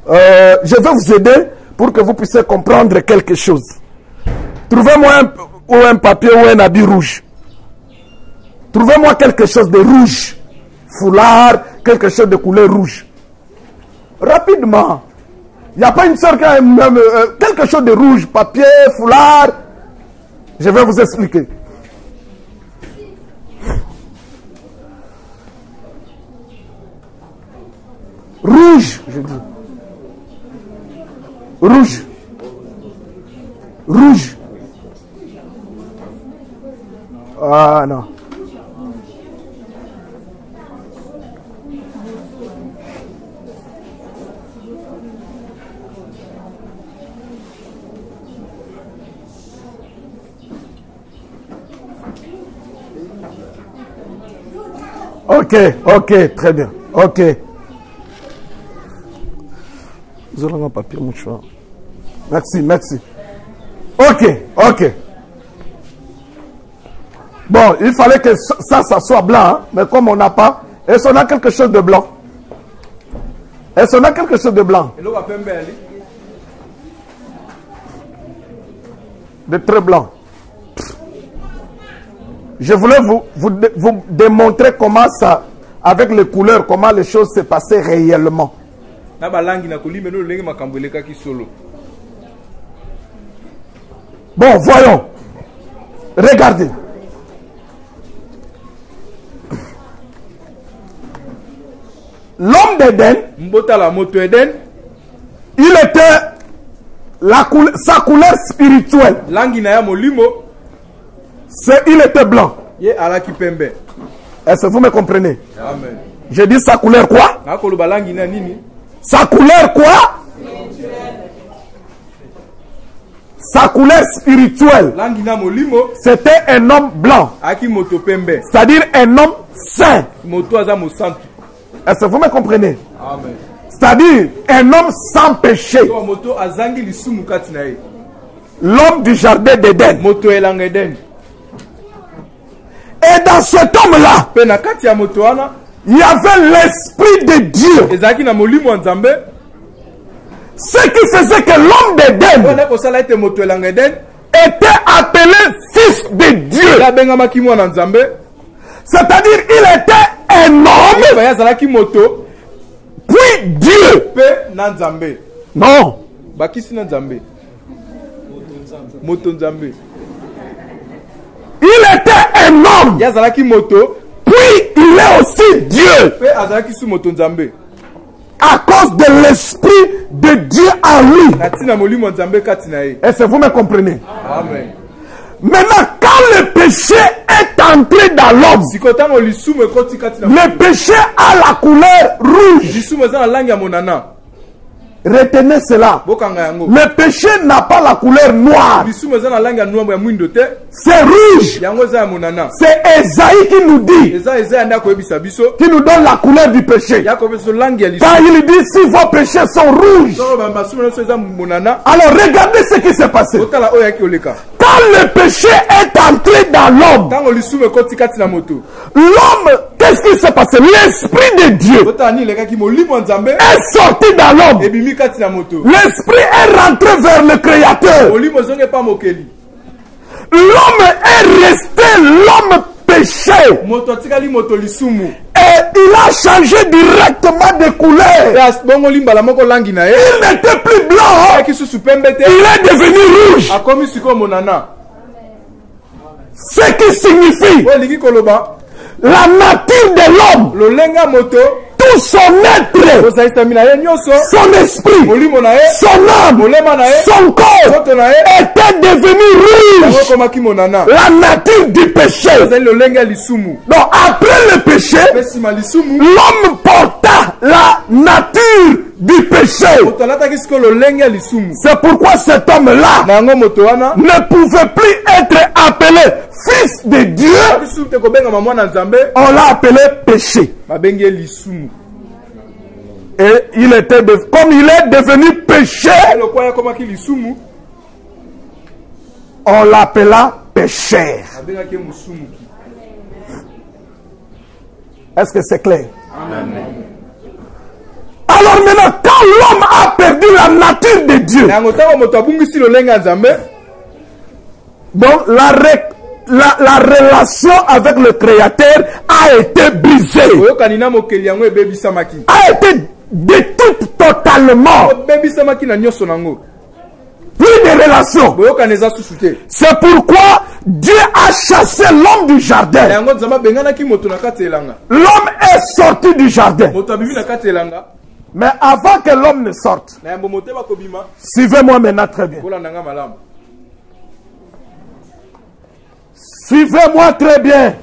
Speaker 3: Je vais vous aider pour que vous puissiez comprendre quelque chose. Trouvez-moi un papier ou un habit rouge. Trouvez-moi quelque chose de rouge. Foulard, quelque chose de couleur rouge. Rapidement. Il n'y a pas une sœur qui a même quelque chose de rouge. Papier, foulard. Je vais vous expliquer. Rouge, je dis. Rouge. Rouge. Ah non. Ok, très bien. Ok. Vous aurez un papier, mon choix. Merci. Ok. Bon, il fallait que ça soit blanc, hein? Mais comme on n'a pas, est-ce qu'on a quelque chose de blanc? Est-ce qu'on a quelque chose de blanc? De très blanc. Je voulais vous démontrer comment ça, avec les couleurs, comment les choses se passaient réellement. Bon, voyons. Regardez. L'homme d'Éden, il était sa couleur spirituelle. Il était blanc. Est-ce que vous me comprenez?
Speaker 4: Amen.
Speaker 3: Je dis sa couleur quoi? Sa couleur quoi? Sa couleur spirituelle. C'était un homme blanc. C'est-à-dire un homme saint. Est-ce que vous me comprenez?
Speaker 4: Amen.
Speaker 3: C'est-à-dire un homme sans péché. L'homme du jardin d'Éden. Et dans cet homme-là, il y avait l'Esprit de Dieu. Ce qui faisait que l'homme d'Éden était appelé fils de Dieu. C'est-à-dire il était un homme, puis Dieu. Non. Il était un homme, puis il est aussi Dieu. À cause de l'Esprit de Dieu en lui. Est-ce que vous me comprenez?
Speaker 4: Amen.
Speaker 3: Maintenant, quand le péché est entré dans l'homme, le péché a la couleur rouge. Retenez cela. Le péché n'a pas la couleur noire. C'est rouge. C'est Esaïe qui nous dit, qui nous donne la couleur du péché. Quand il dit si vos péchés sont rouges, alors regardez ce qui s'est passé. Quand le péché est entré dans l'homme, l'homme, qu'est-ce qui s'est passé? L'Esprit de Dieu est sorti dans l'homme. L'Esprit est rentré vers le Créateur. L'homme est resté l'homme péché. Et il a changé directement de couleur. Il n'était plus blanc. Il est devenu rouge. Ce qui signifie la nature de l'homme, tout son être, son esprit, son âme, son corps était devenu rouge. La nature du péché. Donc après le péché, l'homme porta la nature du péché. C'est pourquoi cet homme-là ne pouvait plus être appelé fils de Dieu. On l'a appelé péché. Et il était comme il est devenu péché, on l'appela pécheur. Est-ce que c'est clair? Amen. Alors maintenant, quand l'homme a perdu la nature de Dieu, donc la relation avec le Créateur a été brisée, a été détruite totalement. Plus de relations. C'est pourquoi Dieu a chassé l'homme du jardin. L'homme est sorti du jardin. Mais avant que l'homme ne sorte, suivez-moi maintenant très bien. Suivez-moi très bien.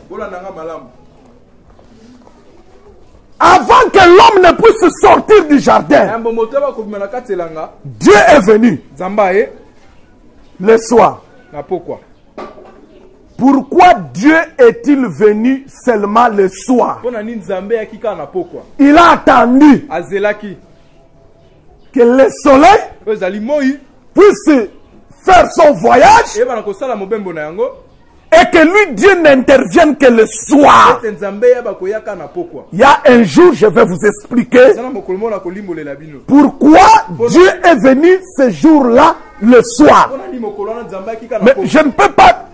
Speaker 3: Avant que l'homme ne puisse sortir du jardin, Dieu est venu le soir. Pourquoi Dieu est-il venu seulement le soir? Il a attendu que le soleil puisse faire son voyage et que lui, Dieu n'intervienne que le soir. Il y a un jour, je vais vous expliquer pourquoi Dieu est venu ce jour-là le soir. Mais je ne peux pas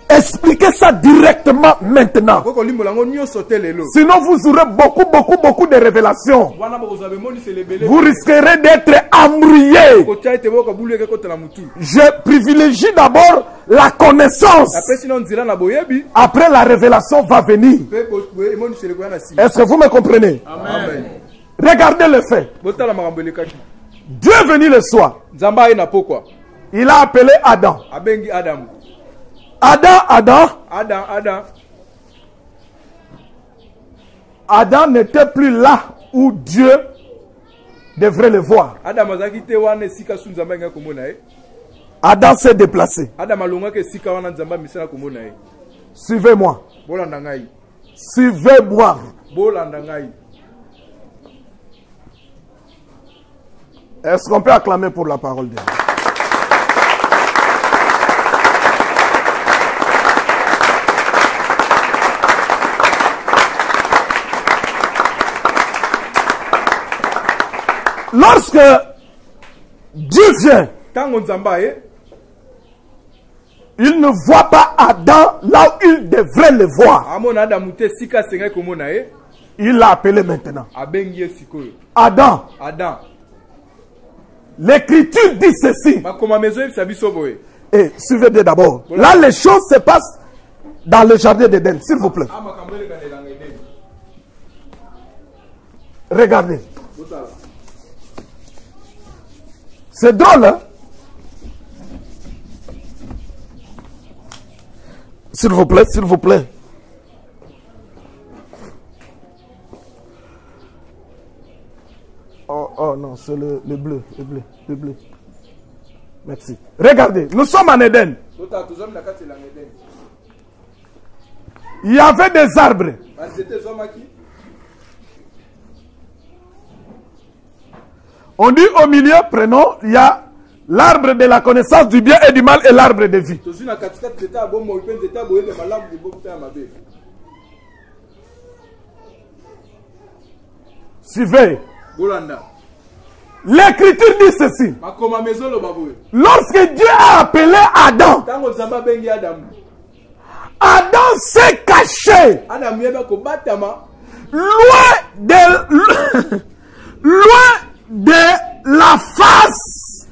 Speaker 3: expliquer ça directement maintenant. Sinon, vous aurez beaucoup de révélations. Vous risquerez d'être embrouillé. Je privilégie d'abord la connaissance. Après, la révélation va venir. Est-ce que vous me comprenez? Amen. Regardez le fait. Dieu est venu le soir. Il a appelé Adam. Adam n'était plus là où Dieu devrait le voir. Adam s'est déplacé. Suivez-moi. Suivez-moi. Est-ce qu'on peut acclamer pour la parole de Dieu? Lorsque Dieu vient, il ne voit pas Adam là où il devrait le voir. Il l'a appelé maintenant. Adam. L'écriture dit ceci. Et suivez bien d'abord. Là, les choses se passent dans le jardin d'Éden, s'il vous plaît. Regardez. C'est drôle, hein? S'il vous plaît, s'il vous plaît. Oh non, c'est le bleu, le bleu. Merci. Regardez, nous sommes en Éden. Il y avait des arbres. On dit au milieu, prenons, il y a l'arbre de la connaissance du bien et du mal et l'arbre de vie. Suivez. L'écriture dit ceci. Lorsque Dieu a appelé Adam, Adam s'est caché loin de la face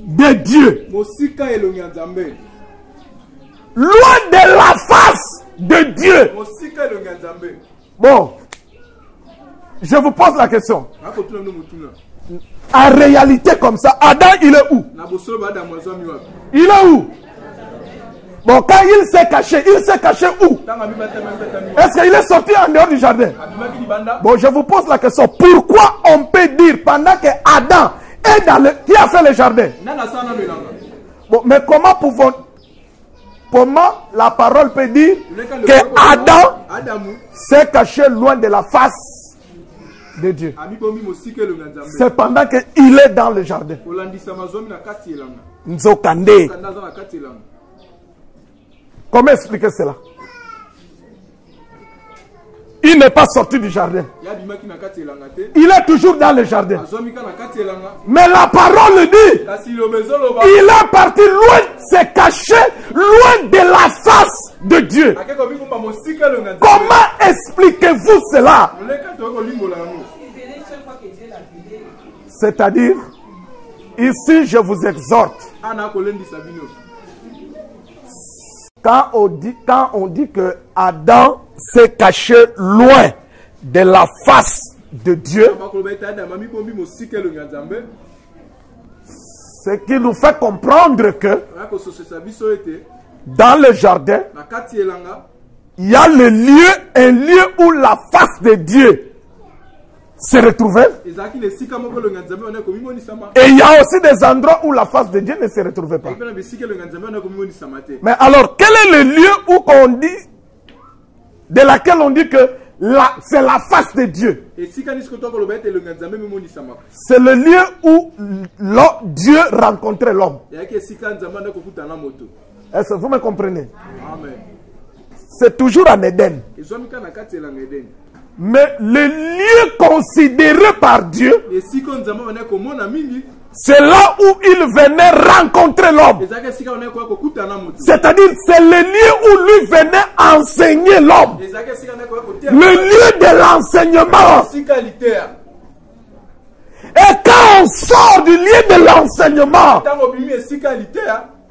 Speaker 3: de Dieu. Loin de la face de Dieu. Bon, je vous pose la question. En réalité comme ça, Adam il est où? Il est où? Bon, quand il s'est caché où? Est-ce qu'il est sorti en dehors du jardin? Bon, je vous pose la question. Pourquoi on peut dire pendant que Adam est dans le... Qui a fait le jardin? Bon, mais comment la parole peut dire que Adam s'est caché loin de la face de Dieu? C'est pendant qu'il est dans le jardin. Nzokande. Comment expliquer cela? Il n'est pas sorti du jardin. Il est toujours dans le jardin. Mais la parole dit, il est parti loin, s'est caché loin de la face de Dieu. Comment expliquez-vous cela? C'est-à-dire, ici je vous exhorte. Quand on dit que Adam s'est caché loin de la face de Dieu, ce qui nous fait comprendre que dans le jardin, il y a un lieu où la face de Dieu se retrouvait. Et il y a aussi des endroits où la face de Dieu ne se retrouvait pas. Mais alors, quel est le lieu où on dit, de laquelle on dit que c'est la face de Dieu? C'est le lieu où Dieu rencontrait l'homme. Est-ce que vous me comprenez? C'est toujours en Éden. Mais le lieu considéré par Dieu, c'est là où il venait rencontrer l'homme. C'est-à-dire, c'est le lieu où lui venait enseigner l'homme. Le lieu de l'enseignement. Et quand on sort du lieu de l'enseignement,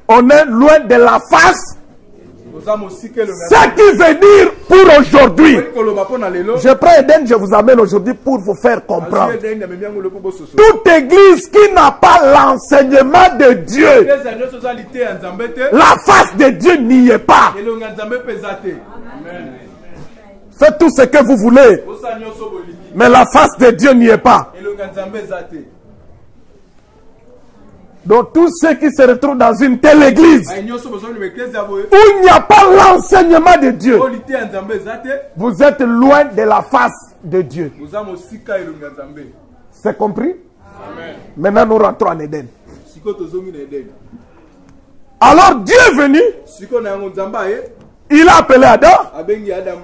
Speaker 3: on est loin de la face. Ce qui veut dire pour aujourd'hui. Je prends Eden, je vous amène aujourd'hui pour vous faire comprendre. Toute église qui n'a pas l'enseignement de Dieu, la face de Dieu n'y est pas. Faites tout ce que vous voulez, mais la face de Dieu n'y est pas. Donc tous ceux qui se retrouvent dans une telle église où il n'y a pas l'enseignement de Dieu, vous êtes loin de la face de Dieu. C'est compris? Amen. Maintenant nous rentrons en Éden. Alors Dieu est venu. Il a appelé Adam.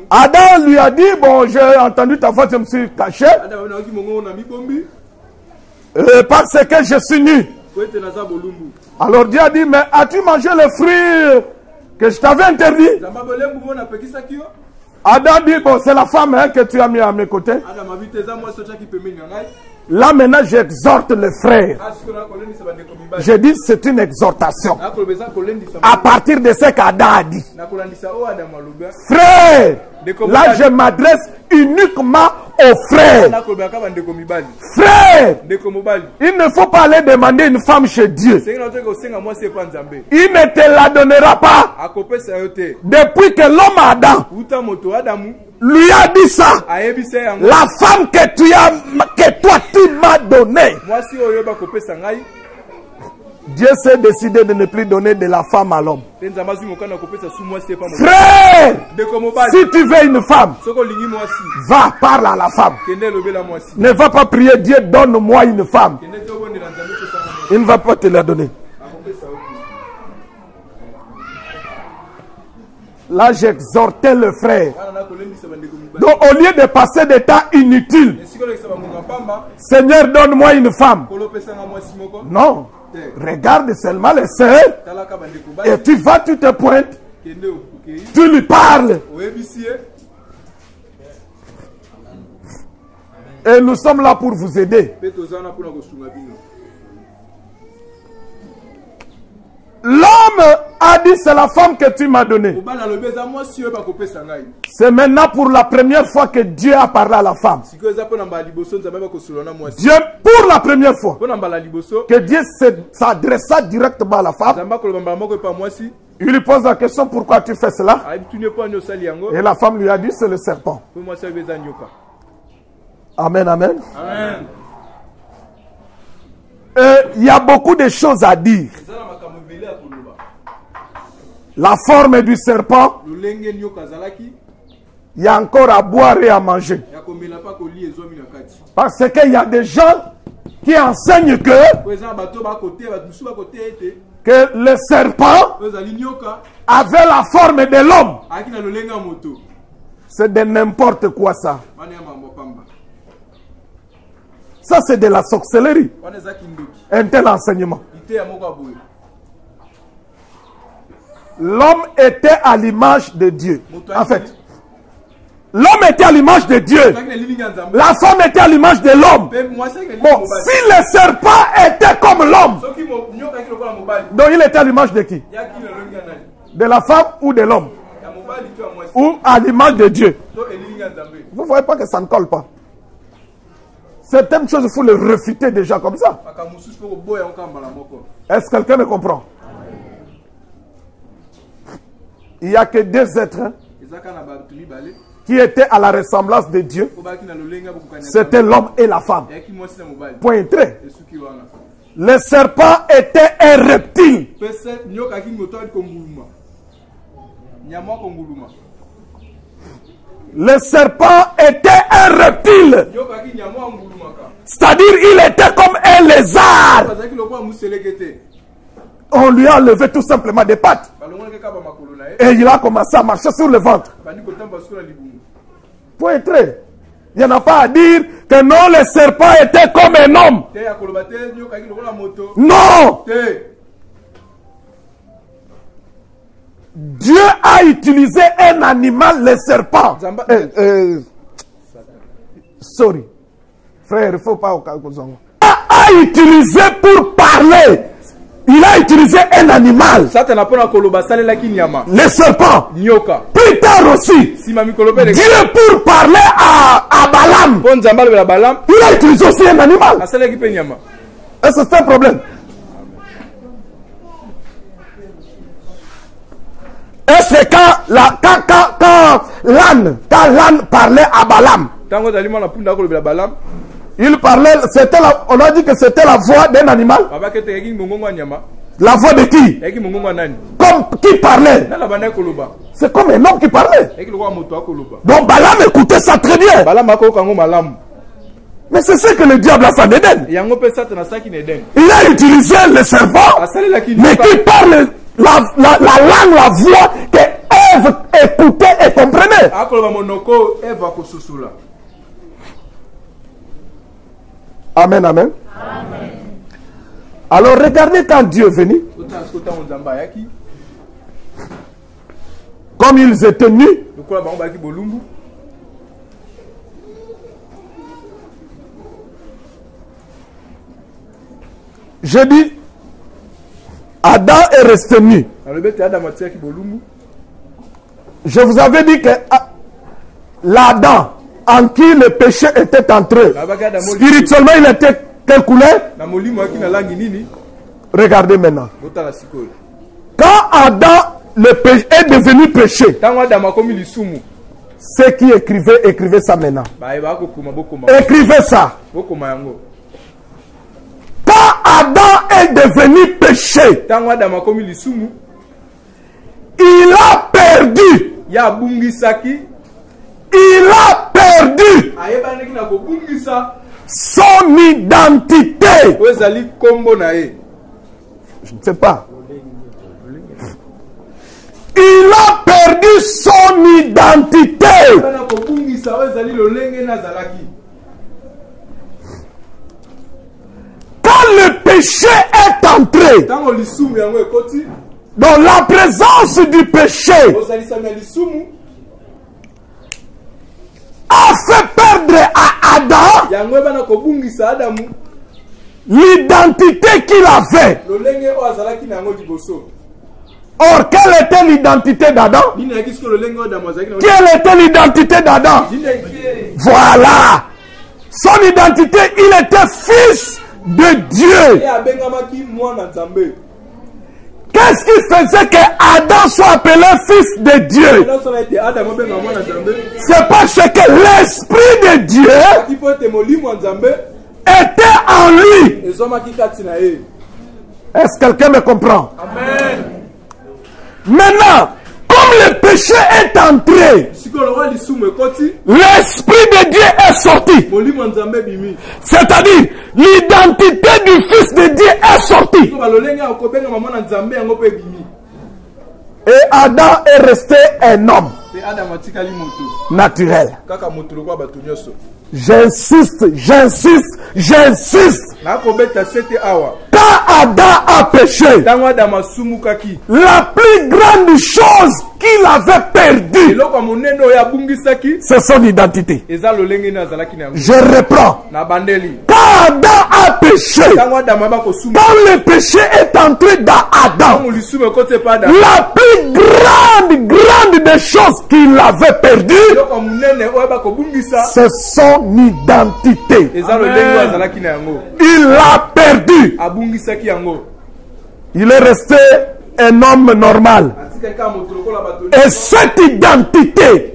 Speaker 3: Adam lui a dit, bon, j'ai entendu ta voix, je me suis caché. Parce que je suis nu. Alors Dieu a dit, mais as-tu mangé le fruit que je t'avais interdit? Adam dit, bon, c'est la femme que tu as mis à mes côtés. Là maintenant j'exhorte le frère. Je dis c'est une exhortation. À partir de ce qu'Adam a dit. Frère, là je m'adresse uniquement aux frères. Frère, il ne faut pas aller demander une femme chez Dieu. Il ne te la donnera pas. Depuis que l'homme Adam lui a dit ça, la femme que toi tu m'as donnée, Dieu s'est décidé de ne plus donner de la femme à l'homme. Frère, si tu veux une femme, va, parle à la femme. Ne va pas prier Dieu, donne-moi une femme. Il ne va pas te la donner. Là, j'exhortais le frère. Donc, au lieu de passer des temps inutiles, Seigneur, donne-moi une femme. Non. Regarde seulement le Seigneur. Et tu vas, tu te pointes. Tu lui parles. Et nous sommes là pour vous aider. L'homme a dit c'est la femme que tu m'as donnée. C'est maintenant pour la première fois que Dieu a parlé à la femme. Dieu, pour la première fois, que Dieu s'adressa directement à la femme. Il lui pose la question, pourquoi tu fais cela? Et la femme lui a dit, c'est le serpent. Amen, amen.
Speaker 4: Amen.
Speaker 3: Il y a beaucoup de choses à dire. La forme du serpent, il y a encore à boire et à manger. Parce qu'il y a des gens qui enseignent que le serpent avait la forme de l'homme. C'est de n'importe quoi ça. Ça c'est de la sorcellerie. Un tel enseignement. L'homme était à l'image de Dieu. En fait, l'homme était à l'image de Dieu. La femme était à l'image de l'homme. Bon, si le serpent était comme l'homme, donc il était à l'image de qui? De la femme ou de l'homme? Ou à l'image de Dieu? Vous ne voyez pas que ça ne colle pas? Certaines choses, il faut les refuter déjà comme ça. Est-ce que quelqu'un me comprend? Il n'y a que deux êtres qui étaient à la ressemblance de Dieu. C'était l'homme et la femme. Point très. Le serpent était un reptile. Le serpent était un reptile. C'est-à-dire il était comme un lézard. On lui a enlevé tout simplement des pattes. Et il a commencé à marcher sur le ventre. Point très. Il n'y en a pas à dire que non, le serpent était comme un homme. Non. Dieu a utilisé un animal, le serpent. Sorry. Frère, il ne faut pas au cas a utilisé pour parler. Il a utilisé un animal. Le serpent. Plus tard aussi. Dieu pour parler à Balaam. Il a utilisé aussi un animal. Est-ce que c'est un problème? Est-ce que quand l'âne parlait à Balaam, il parlait, on a dit que c'était la voix d'un animal. La voix de qui? Comme qui parlait? C'est comme un homme qui parlait. Donc Balaam écoutait ça très bien. Mais c'est ce que le diable a fait d'Éden. Il a utilisé le serpent, mais qui parle la langue, la voix que Ève écoutait et comprenait. Amen, amen. Amen. Alors regardez quand Dieu est venu. Comme ils étaient nus. Je dis, Adam est resté nu. Je vous avais dit que l'Adam en qui le péché était entré, spirituellement il était quelle couleur? Regardez maintenant. Quand Adam est devenu péché, ceux qui écrivaient ça maintenant. Écrivez ça. Quand Adam est devenu péché, il a perdu. Il a perdu son identité. Je ne sais pas. Il a perdu son identité. Quand le péché est entré dans la présence du péché, a fait perdre à Adam l'identité qu'il avait. Or, quelle était l'identité d'Adam? Quelle était l'identité d'Adam? Voilà. Son identité, il était fils de Dieu. Qu'est-ce qui faisait que Adam soit appelé fils de Dieu? C'est parce que l'Esprit de Dieu était en lui. Est-ce que quelqu'un me comprend?
Speaker 4: Amen.
Speaker 3: Maintenant, comme le péché est entré, l'Esprit de Dieu est sorti. C'est-à-dire, l'identité du Fils de Dieu est sortie. Et Adam est resté un homme naturel. J'insiste. Quand Adam a péché, la plus grande chose qu'il avait perdue, c'est son identité. Je reprends. Quand Adam a péché, quand le péché est entré dans Adam, la plus grande des choses qu'il avait perdues, c'est son identité. Il l'a perdu. Il est resté un homme normal. Et cette identité,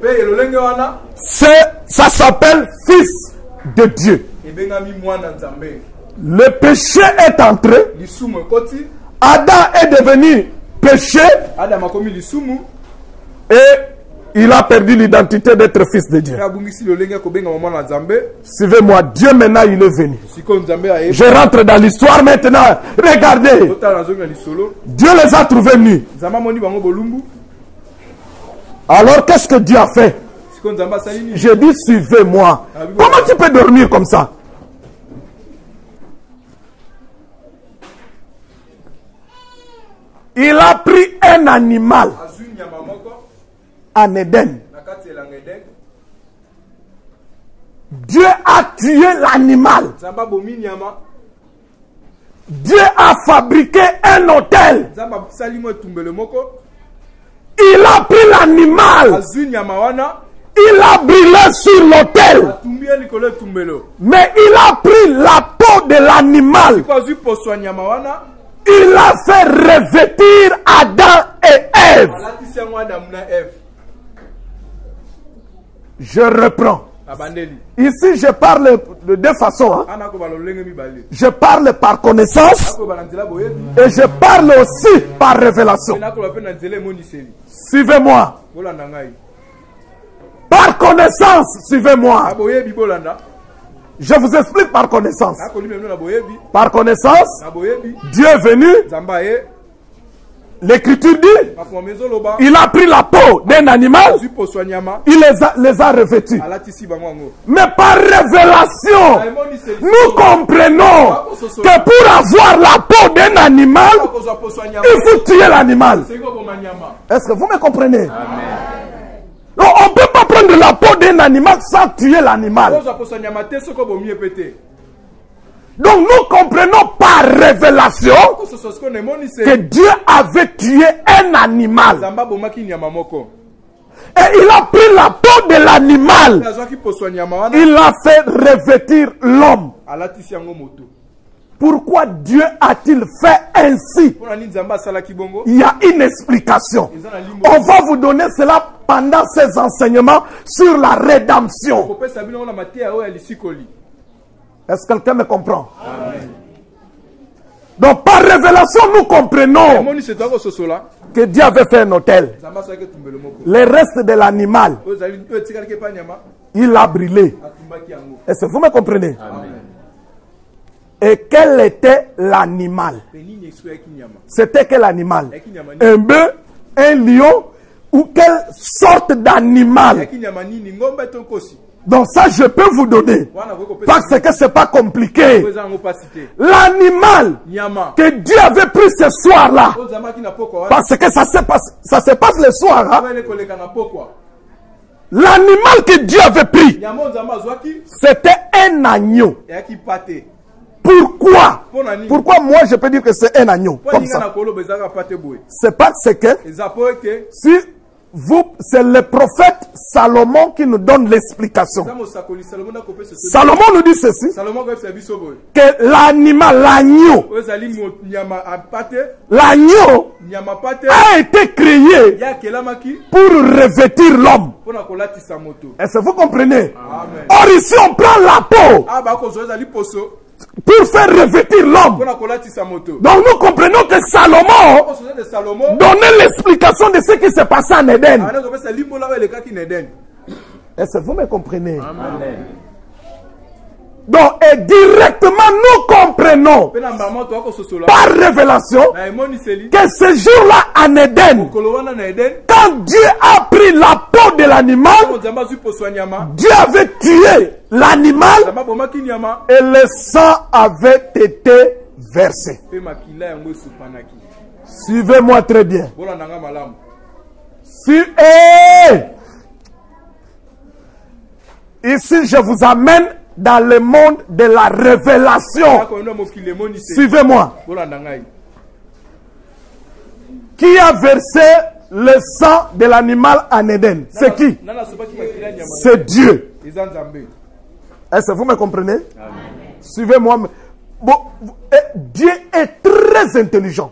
Speaker 3: ça s'appelle fils de Dieu. Le péché est entré. Adam est devenu péché. Et il a perdu l'identité d'être fils de Dieu. Suivez-moi, Dieu maintenant il est venu. Je rentre dans l'histoire maintenant. Regardez. Dieu les a trouvés nus. Alors qu'est-ce que Dieu a fait? Je dis suivez-moi. Comment tu peux dormir comme ça? Il a pris un animal en Éden. Dieu a tué l'animal. Dieu a fabriqué un autel. Il a pris l'animal. Il a brûlé sur l'autel. Mais il a pris la peau de l'animal. Il a fait revêtir Adam et Ève. Je reprends. Ici, je parle de deux façons. Hein. Je parle par connaissance et je parle aussi par révélation. Suivez-moi. Par connaissance, suivez-moi. Je vous explique par connaissance. Par connaissance, Dieu est venu. L'Écriture dit, il a pris la peau d'un animal, il les a revêtus. Mais par révélation, nous comprenons que pour avoir la peau d'un animal, il faut tuer l'animal. Est-ce que vous me comprenez? Non, on ne peut pas prendre la peau d'un animal sans tuer l'animal. Donc nous comprenons par révélation que Dieu avait tué un animal. Et il a pris la peau de l'animal. Il a fait revêtir l'homme. Pourquoi Dieu a-t-il fait ainsi? Il y a une explication. On va vous donner cela pendant ces enseignements sur la rédemption. Est-ce que quelqu'un me comprend? Amen. Donc par révélation, nous comprenons que Dieu avait fait un autel. Les restes de l'animal, il l'a brûlé. Est-ce que vous me comprenez? Amen. Et quel était l'animal? C'était quel animal? Un bœuf, un lion ou quelle sorte d'animal? Donc ça, je peux vous donner. Parce que ce n'est pas compliqué. L'animal que Dieu avait pris ce soir-là. Parce que ça se passe le soir. Hein? L'animal que Dieu avait pris, c'était un agneau. Pour Pourquoi? Pourquoi moi je peux dire que c'est un agneau comme ça? C'est parce que si c'est le prophète Salomon qui nous donne l'explication. Salomon nous dit ceci, que l'animal, l'agneau a été créé pour revêtir l'homme. Est-ce que vous comprenez? Or ici on prend la peau pour faire revêtir l'homme. Donc nous comprenons que Salomon donnait l'explication de ce qui s'est passé en Éden. Est-ce que vous me comprenez? Amen. Donc, et directement nous comprenons par révélation que ce jour-là en Éden, quand Dieu a pris la peau de l'animal, Dieu avait tué l'animal et le sang avait été versé. Suivez-moi très bien. Ici, je vous amène dans le monde de la révélation. Suivez-moi. Qui a versé le sang de l'animal en Éden? C'est qui? C'est Dieu. Est-ce que vous me comprenez? Suivez-moi. Bon, Dieu est très intelligent.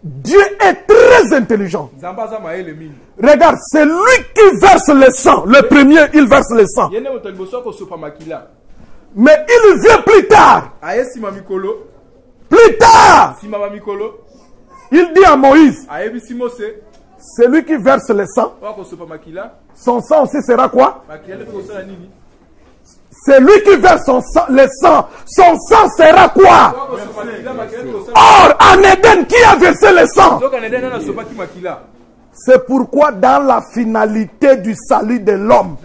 Speaker 3: Dieu est très intelligent. Regarde, c'est lui qui verse le sang. Le premier, il verse le sang. Mais il vient plus tard. Plus tard, il dit à Moïse, c'est lui qui verse le sang. Son sang aussi sera quoi? C'est lui qui verse son sang, le sang. Son sang sera quoi? Or, en Éden, qui a versé le sang? C'est pourquoi dans la finalité du salut de l'homme,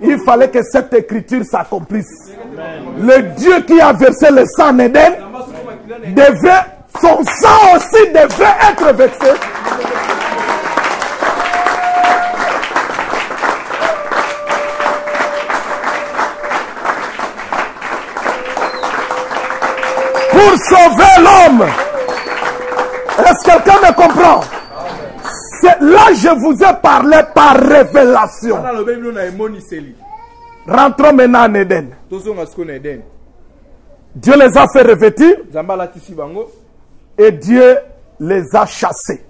Speaker 3: il fallait que cette écriture s'accomplisse. Le Dieu qui a versé le sang en Éden, son sang aussi devait être versé. Pour sauver l'homme. Est-ce que quelqu'un me comprend? Là, je vous ai parlé par révélation. Rentrons maintenant en Éden. Dieu les a fait revêtir et Dieu les a chassés.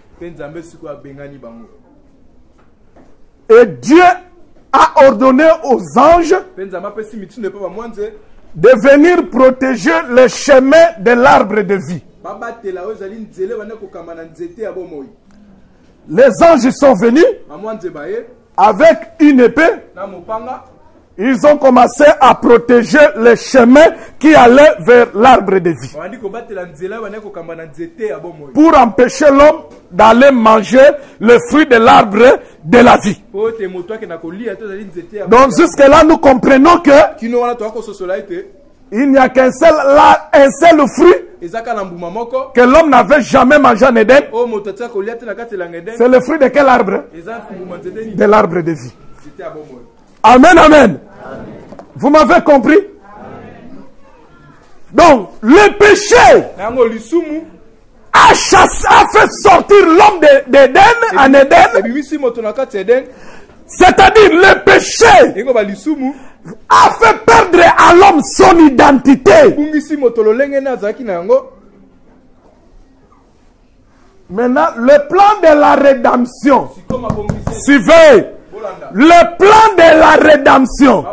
Speaker 3: Et Dieu a ordonné aux anges de venir protéger le chemin de l'arbre de vie. Les anges sont venus avec une épée. Ils ont commencé à protéger le chemin qui allait vers l'arbre de vie. Pour empêcher l'homme d'aller manger le fruit de l'arbre de la vie. Donc jusque là nous comprenons que il n'y a qu'un seul fruit que l'homme n'avait jamais mangé en Éden. C'est le fruit de quel arbre? De l'arbre de vie. Amen, amen. Vous m'avez compris? Donc, le péché a fait sortir l'homme d'Éden en Éden. C'est-à-dire, le péché a fait perdre à l'homme son identité. Maintenant, le plan de la rédemption. Suivez. Le plan de la rédemption,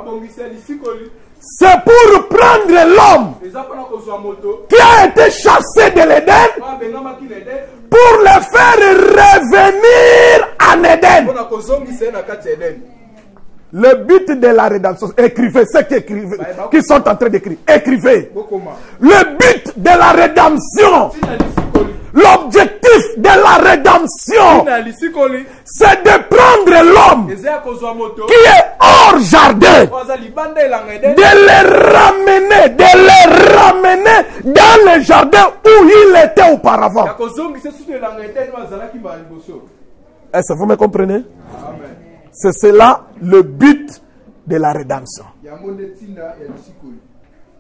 Speaker 3: c'est pour prendre l'homme qui a été chassé de l'Éden pour le faire revenir en Éden. Le but de la rédemption, écrivez ceux qui sont en train d'écrire, écrivez. Le but de la rédemption, l'objectif de la rédemption, c'est de prendre l'homme qui est hors jardin, de le ramener dans le jardin où il était auparavant. Est-ce que vous me comprenez? C'est cela le but de la rédemption.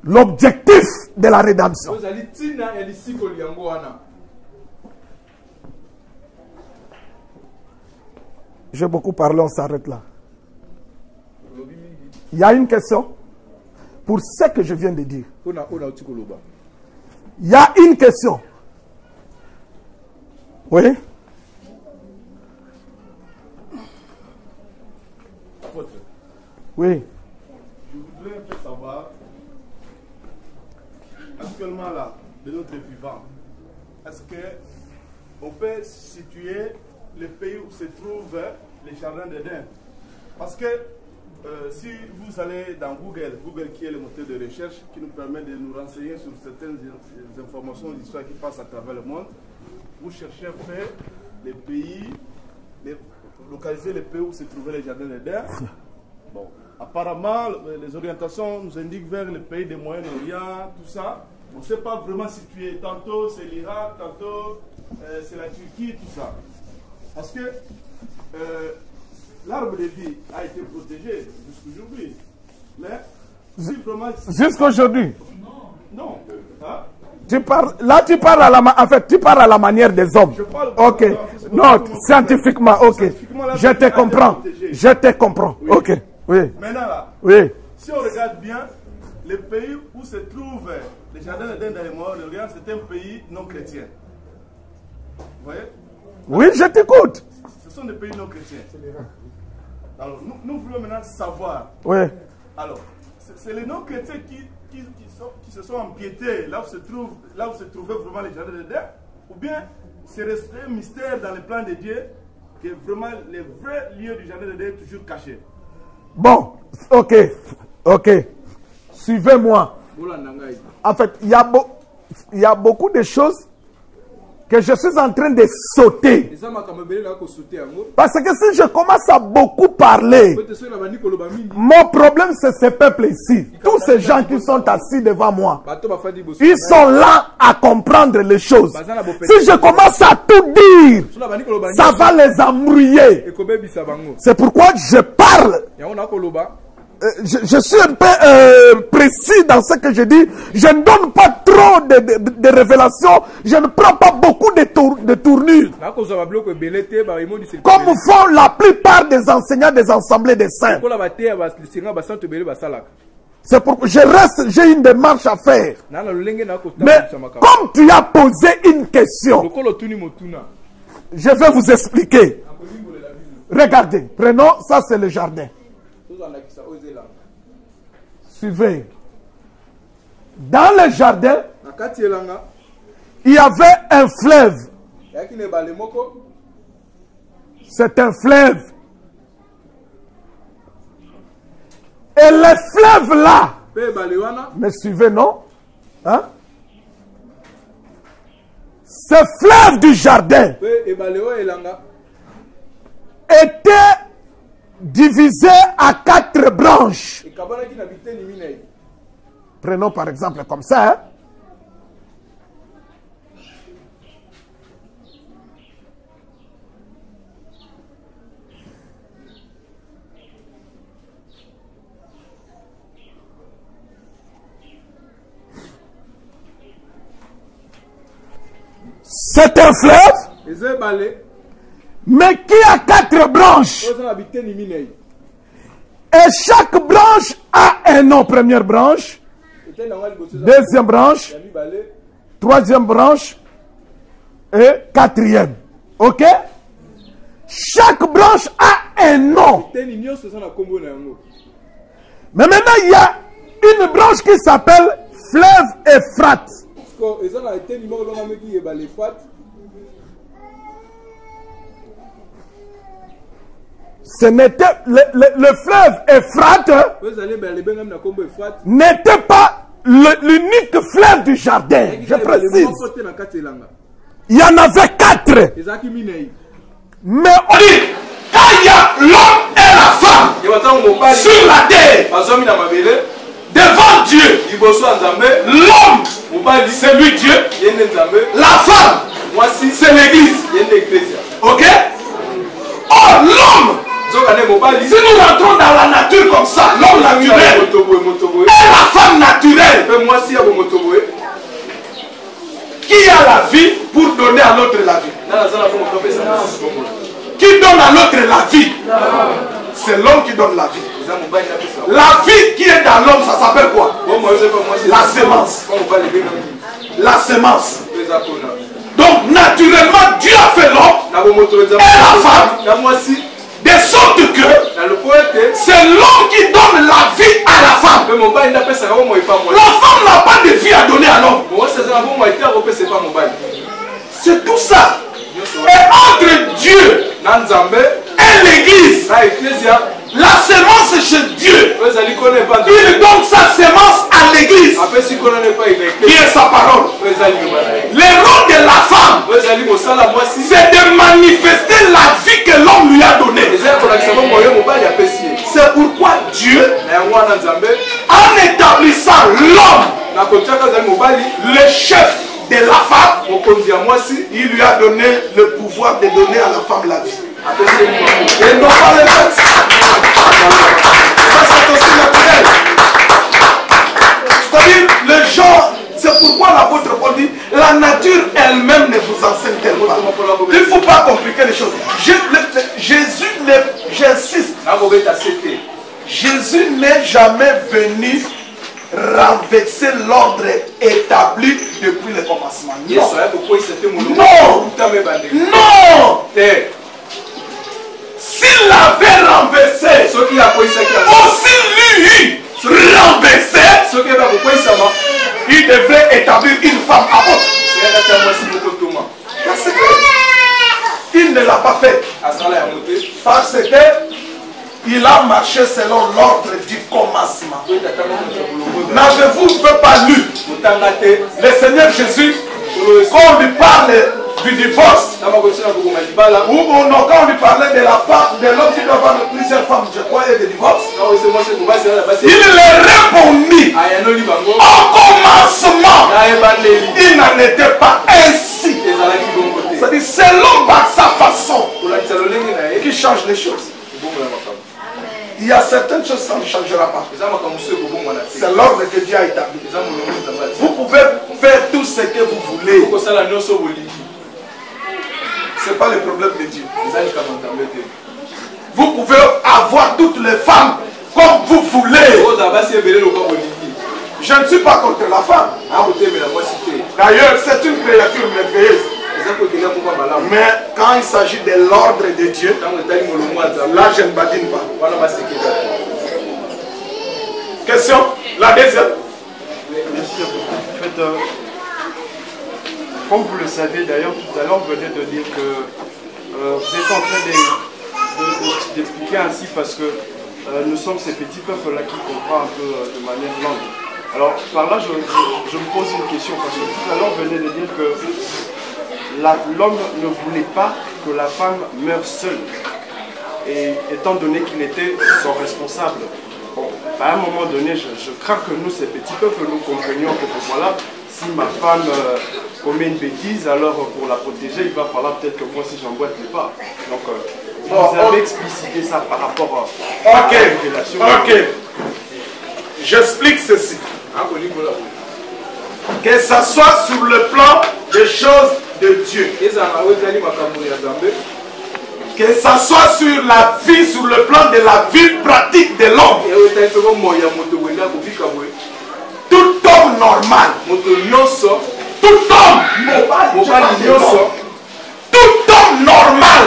Speaker 3: l'objectif de la rédemption. J'ai beaucoup parlé, on s'arrête là. Il y a une question pour ce que je viens de dire. Il y a une question. Oui? Oui.
Speaker 4: Je voudrais un peu savoir, actuellement là, de notre vivant, est-ce qu'on peut situer le pays où se trouvent les jardins d'Éden? Parce que si vous allez dans Google qui est le moteur de recherche qui nous permet de nous renseigner sur certaines informations d'histoire qui passent à travers le monde, vous cherchez à faire les pays, localiser les pays où se trouvaient les jardins d'Éden. Bon, apparemment, les orientations nous indiquent vers le pays des Moyen-Orient, tout ça. On ne sait pas vraiment situer. Tantôt c'est l'Irak, tantôt c'est la Turquie, tout ça. Parce que l'arbre de vie a été protégé jusqu'aujourd'hui. Mais si vraiment...
Speaker 3: Jusqu'aujourd'hui?
Speaker 4: Non. Hein?
Speaker 3: Tu parles à la, en fait, tu parles à la manière des hommes. Ok. Non, scientifiquement, ok. Je te comprends. Je te comprends. Oui. Ok. Oui.
Speaker 4: Maintenant là,
Speaker 3: oui.
Speaker 4: Si on regarde bien, le pays où se trouvent les jardins d'Éden dans les Moyen-Orient, c'est un pays non chrétien. Vous voyez?
Speaker 3: Oui, je t'écoute.
Speaker 4: Ce sont des pays non chrétiens. Alors, nous voulons maintenant savoir.
Speaker 3: Oui.
Speaker 4: Alors, c'est les non chrétiens qui se sont empiétés là où se trouvaient vraiment les jardins d'Éden, ou bien c'est resté un mystère dans le plan de Dieu que vraiment les vrais lieux du jardin d'Éden sont toujours cachés.
Speaker 3: Bon, ok, ok. Suivez-moi. En fait, il y a beaucoup de choses que je suis en train de sauter. Parce que si je commence à beaucoup parler, mon problème c'est ce peuple ici. Tous ces gens qui sont assis devant moi, ils sont là à comprendre les choses. Si je commence à tout dire, ça va les embrouiller. C'est pourquoi je parle. Je suis un peu précis dans ce que je dis. Je ne donne pas trop de révélations. Je ne prends pas beaucoup de tournures. Comme font la plupart des enseignants des assemblées des saints. C'est pourquoi je reste, j'ai une démarche à faire. Mais comme tu as posé une question, je vais vous expliquer. Regardez, prenons, ça c'est le jardin. Suivez. Dans le jardin, il y avait un fleuve. C'est un fleuve. Et le fleuve là, me suivez, non? Hein? Ce fleuve du jardin était divisé à 4 branches. Prenons par exemple comme ça. Hein? C'est un fleuve, mais qui a 4 branches. Et chaque branche a un nom. Première branche, deuxième branche, troisième branche et quatrième. Ok? Chaque branche a un nom. Mais maintenant, il y a une branche qui s'appelle fleuve Euphrate. Ce n'était le fleuve Euphrate n'était pas l'unique fleuve du jardin. Je précise. Il y en avait 4. Mais on dit quand il y a l'homme et la femme sur la terre devant Dieu, l'homme c'est lui Dieu, la femme c'est l'église. Ok? Or l'homme, si nous rentrons dans la nature comme ça, l'homme naturel et la femme naturelle, à l'autre la vie? Qui donne à l'autre la vie? C'est l'homme qui donne la vie. La vie qui est dans l'homme, ça s'appelle quoi? La semence. La semence. Donc naturellement, Dieu a fait l'homme et la femme, de sorte que c'est l'homme qui donne la vie à la femme. La femme n'a pas de vie à donner à l'homme. C'est tout ça. Et entre Dieu et l'église, la semence est chez Dieu. Il donne sa semence à l'église, qui est sa parole. Le rôle de la femme, c'est de manifester la vie que l'homme lui a donnée. C'est pourquoi Dieu, en établissant l'homme, le chef de la femme, il lui a donné le pouvoir de donner à la femme la vie. Et non pas le fait. Ça c'est aussi naturel. C'est-à-dire, les gens, c'est pourquoi l'apôtre Paul dit, la nature elle-même ne vous enseigne pas. Il ne faut pas compliquer les choses. Jésus, j'insiste, Jésus n'est jamais venu renverser l'ordre établi depuis le commencement. Non. Non. S'il l'avait renversé, aussi lui renversé, il devrait établir une femme apôtre. Parce qu'il ne l'a pas fait. Parce qu'il a marché selon l'ordre du commencement. N'avez-vous pas lu le Seigneur Jésus quand on lui parle du divorce, ou non, quand on lui parlait de la femme, de l'homme qui doit avoir plusieurs femmes, je crois, et de divorce, il leur répondit au commencement, il n'en était pas ainsi. C'est-à-dire, c'est l'homme par sa façon qui change les choses. Il y a certaines choses ça ne changera pas. C'est l'ordre que Dieu a établi. Vous pouvez faire tout ce que vous voulez. Ce n'est pas le problème de Dieu. Vous pouvez avoir toutes les femmes comme vous voulez. Je ne suis pas contre la femme. D'ailleurs, c'est une créature merveilleuse. Mais quand il s'agit de l'ordre de Dieu, là je ne badine pas. Question? La deuxième.
Speaker 6: Merci. En fait, comme vous le savez d'ailleurs, tout à l'heure, vous venez de dire que vous êtes en train d'expliquer ainsi parce que nous sommes ces petits peuples-là qui comprennent un peu de manière longue. Alors, par là, je me pose une question parce que tout à l'heure, vous venez de dire que l'homme ne voulait pas que la femme meure seule. Et étant donné qu'il était son responsable, bon, à un moment donné, je crains que nous, ces petits peuples, nous comprenions que voilà, si ma femme commet une bêtise, alors pour la protéger, il va falloir peut-être que moi, si j'emboîte les pas. Donc, vous avez explicité ça par rapport à la révélation.
Speaker 3: Ok. J'explique ceci. Que ça soit sur le plan des choses de Dieu, que ça soit sur la vie, sur le plan de la vie pratique de l'homme, tout homme normal, tout homme normal,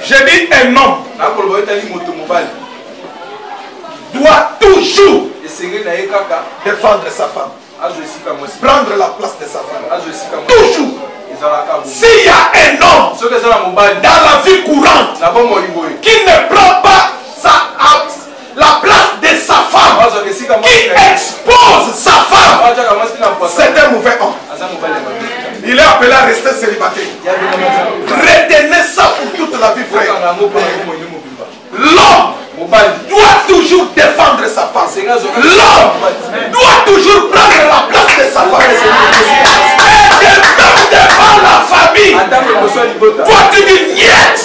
Speaker 3: je dis un homme, doit toujours défendre sa femme, prendre la place de sa femme, toujours. S'il y a un homme dans la vie courante qui ne prend pas la place de sa femme, qui expose sa femme, c'est un mauvais homme. Il est appelé à rester célibataire. Retenez ça pour toute la vie, frère. L'homme doit toujours défendre sa femme. L'homme doit toujours prendre la place de sa femme. Et devant la famille, toi tu dis niet,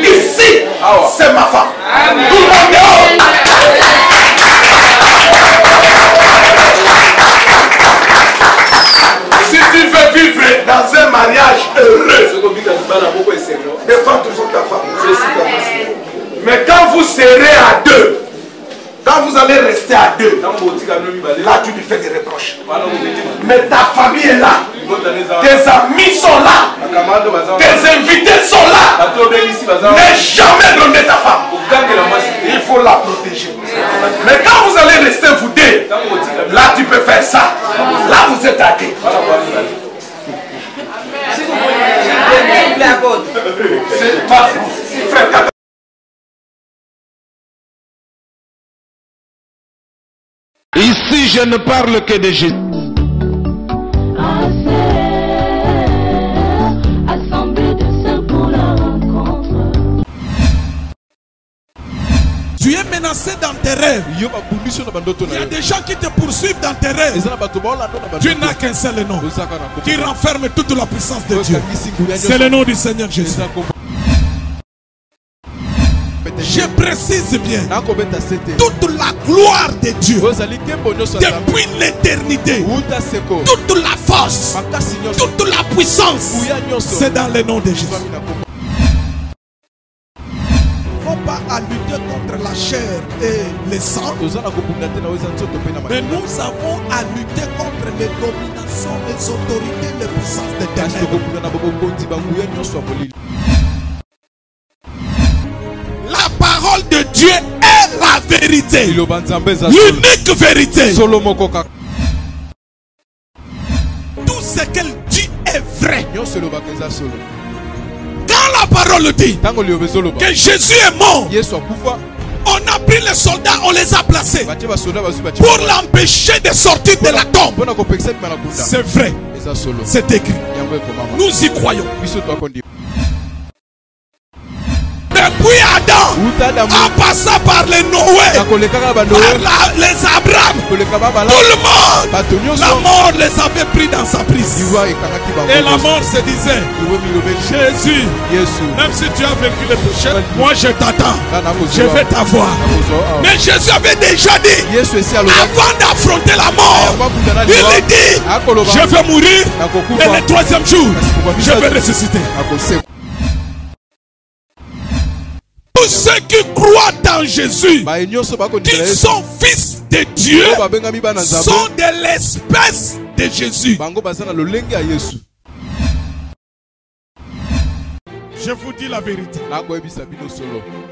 Speaker 3: ici c'est ma femme. Tout le monde dehors. Si tu veux vivre dans un mariage allez rester à deux, là tu lui fais des reproches. Mais ta famille est là. Tes amis sont là. Tes invités sont là. Ne jamais donner ta femme. Il faut la protéger. Mais quand vous allez rester vous deux, là tu peux faire ça. Là vous êtes à deux. C'est pas frère.
Speaker 1: Ici, je ne parle que de Jésus.
Speaker 2: Assemblée de saints pour la rencontre.
Speaker 7: Tu es menacé dans tes rêves. Il y a des gens qui te poursuivent dans tes rêves. Tu n'as qu'un seul nom qui renferme toute la puissance de Dieu. C'est le nom du Seigneur Jésus. Je précise bien, toute la gloire de Dieu, depuis l'éternité, toute la force, toute la puissance, c'est dans le nom de Jésus. Il ne faut pas à lutter contre la chair et le sang, mais nous avons à lutter contre les dominations, les autorités, les puissances des ténèbres. La parole de Dieu est la vérité, l'unique vérité. Tout ce qu'elle dit est vrai. Quand la parole dit que Jésus est mort, on a pris les soldats, on les a placés pour l'empêcher de sortir de la tombe. C'est vrai, c'est écrit. Nous y croyons. Depuis Adam, en passant par les Noé, par les Abraham, tout le monde, la mort les avait pris dans sa prise. Et la mort se disait, Jésus, même si tu as vécu le péché, moi je t'attends, je vais t'avoir. Mais Jésus avait déjà dit, avant d'affronter la mort, il dit, je vais mourir et le troisième jour, je vais ressusciter. Tous ceux qui croient en Jésus, qui sont fils de Dieu, sont de l'espèce de Jésus. Je vous dis la vérité.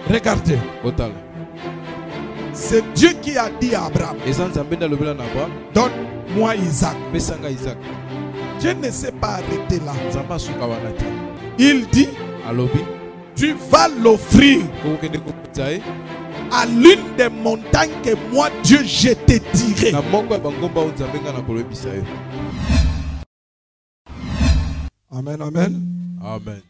Speaker 7: Regardez. C'est Dieu qui a dit à Abraham, donne-moi Isaac. Dieu ne s'est pas arrêté là. Il dit, tu vas l'offrir à l'une des montagnes que moi Dieu je t'ai tiré. Amen, amen.
Speaker 6: Amen.